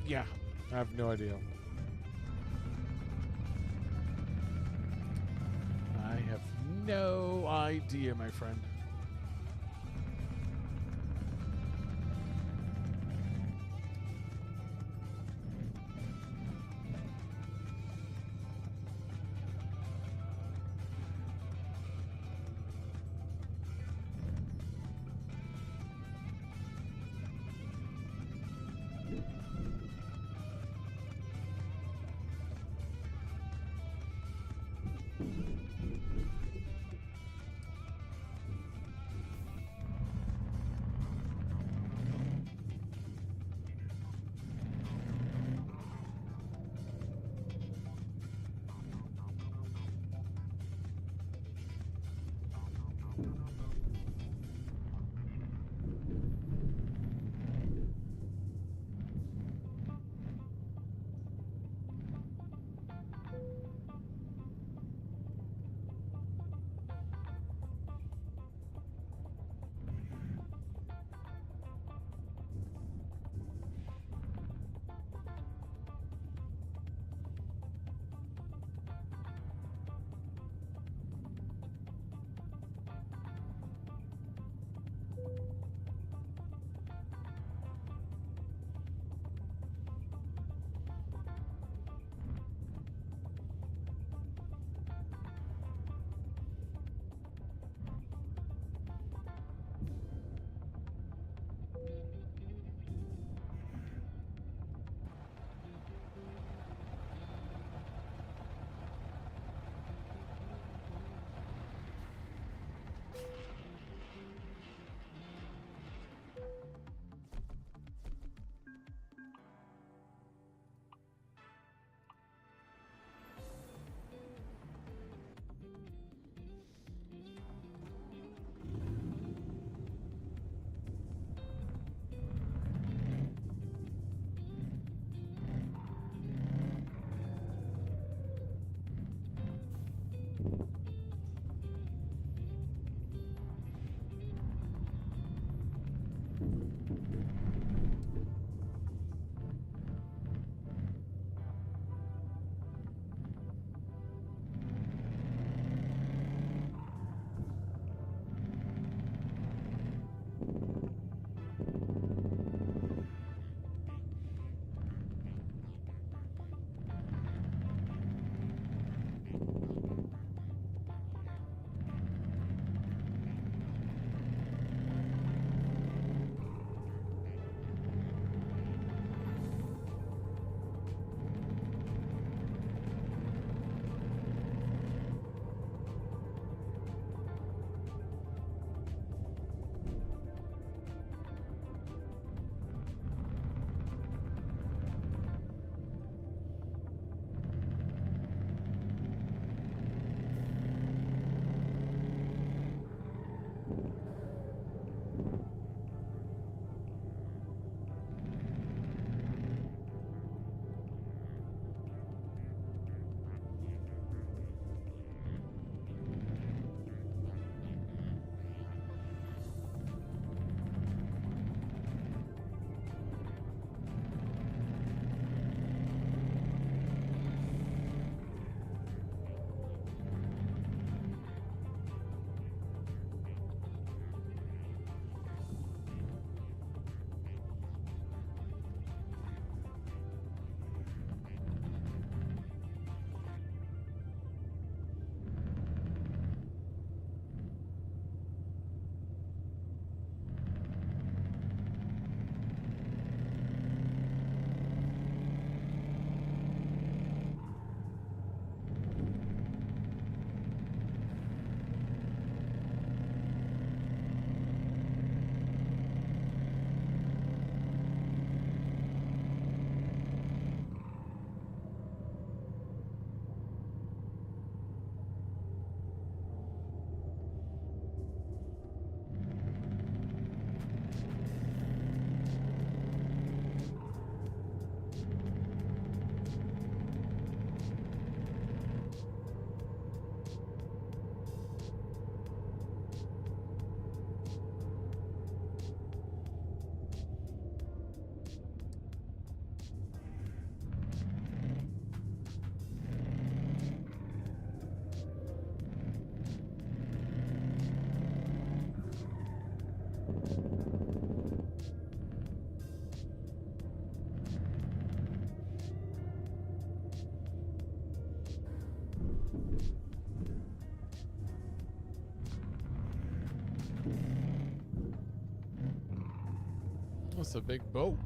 yeah, I have no idea. I have no idea, my friend. That's a big boat.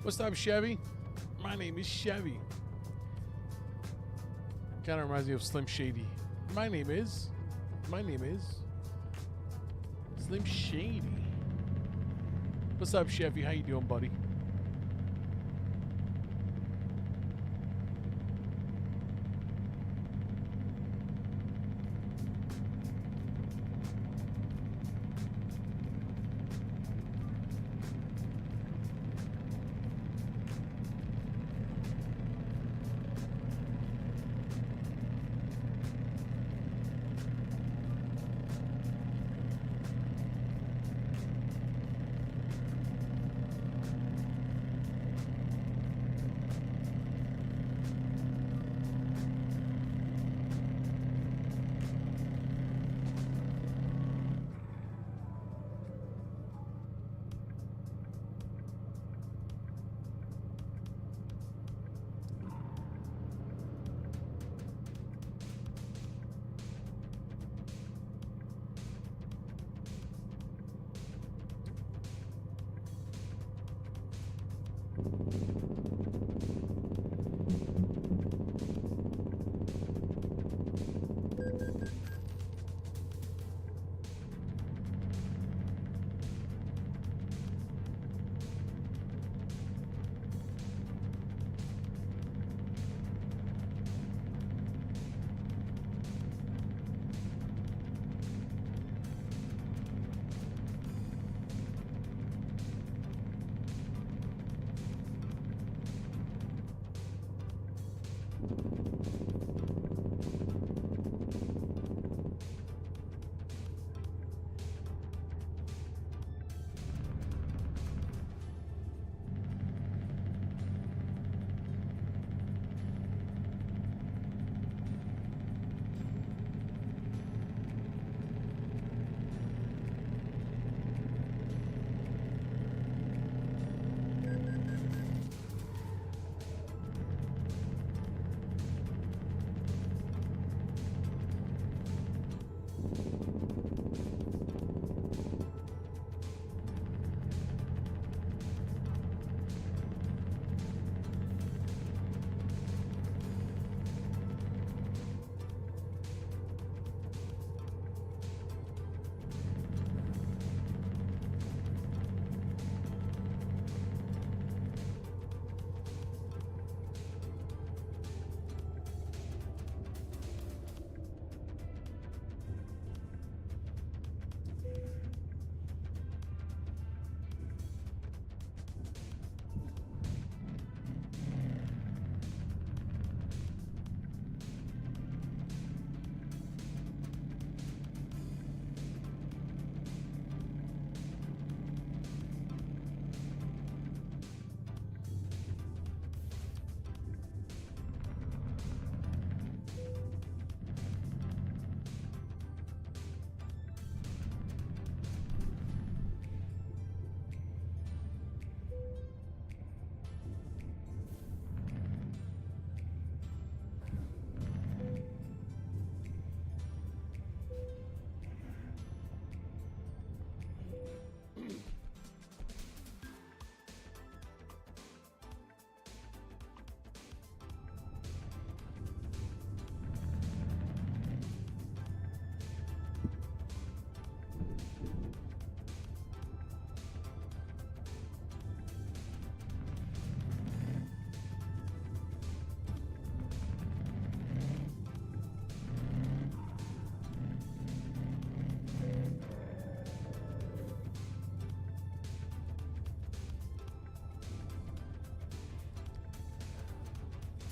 What's up, Chevy? My name is Chevy. Kind of reminds me of Slim Shady. My name is Slim Shady. What's up, Chevy? How you doing, buddy?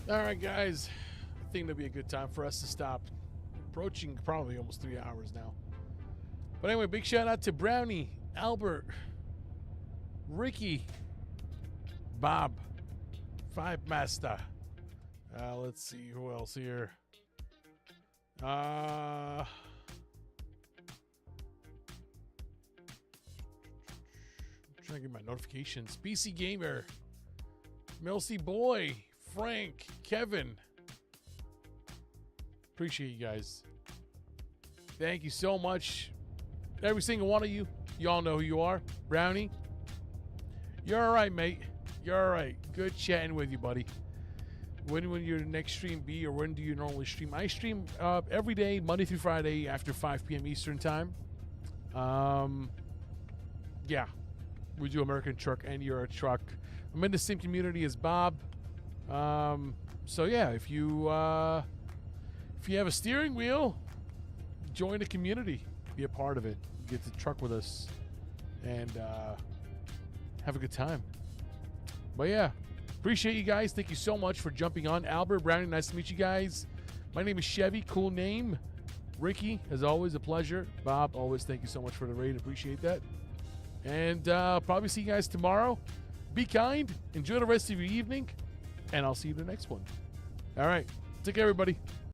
All right, guys. I think it'll be a good time for us to stop. Approaching probably almost 3 hours now. But anyway, big shout out to Brownie, Albert, Ricky, Bob, Five Master. Let's see who else here. Trying to get my notifications. BC Gamer, Milsey Boy, Frank, Kevin. Appreciate you guys. Thank you so much. Every single one of you. You all know who you are. Brownie, you're all right, mate. You're all right. Good chatting with you, buddy. When will your next stream be, or when do you normally stream? I stream every day, Monday through Friday, after 5 p.m. Eastern time. Yeah, we do American Truck and Euro Truck. I'm in the same community as Bob. So yeah, if you have a steering wheel, join the community, be a part of it, get to truck with us, and have a good time. But yeah, appreciate you guys. Thank you so much for jumping on. Albert, Brownie, nice to meet you guys. My name is Chevy, cool name. Ricky, as always, a pleasure. Bob, always thank you so much for the raid. Appreciate that. And probably see you guys tomorrow. Be kind. Enjoy the rest of your evening. And I'll see you in the next one. All right. Take care, everybody.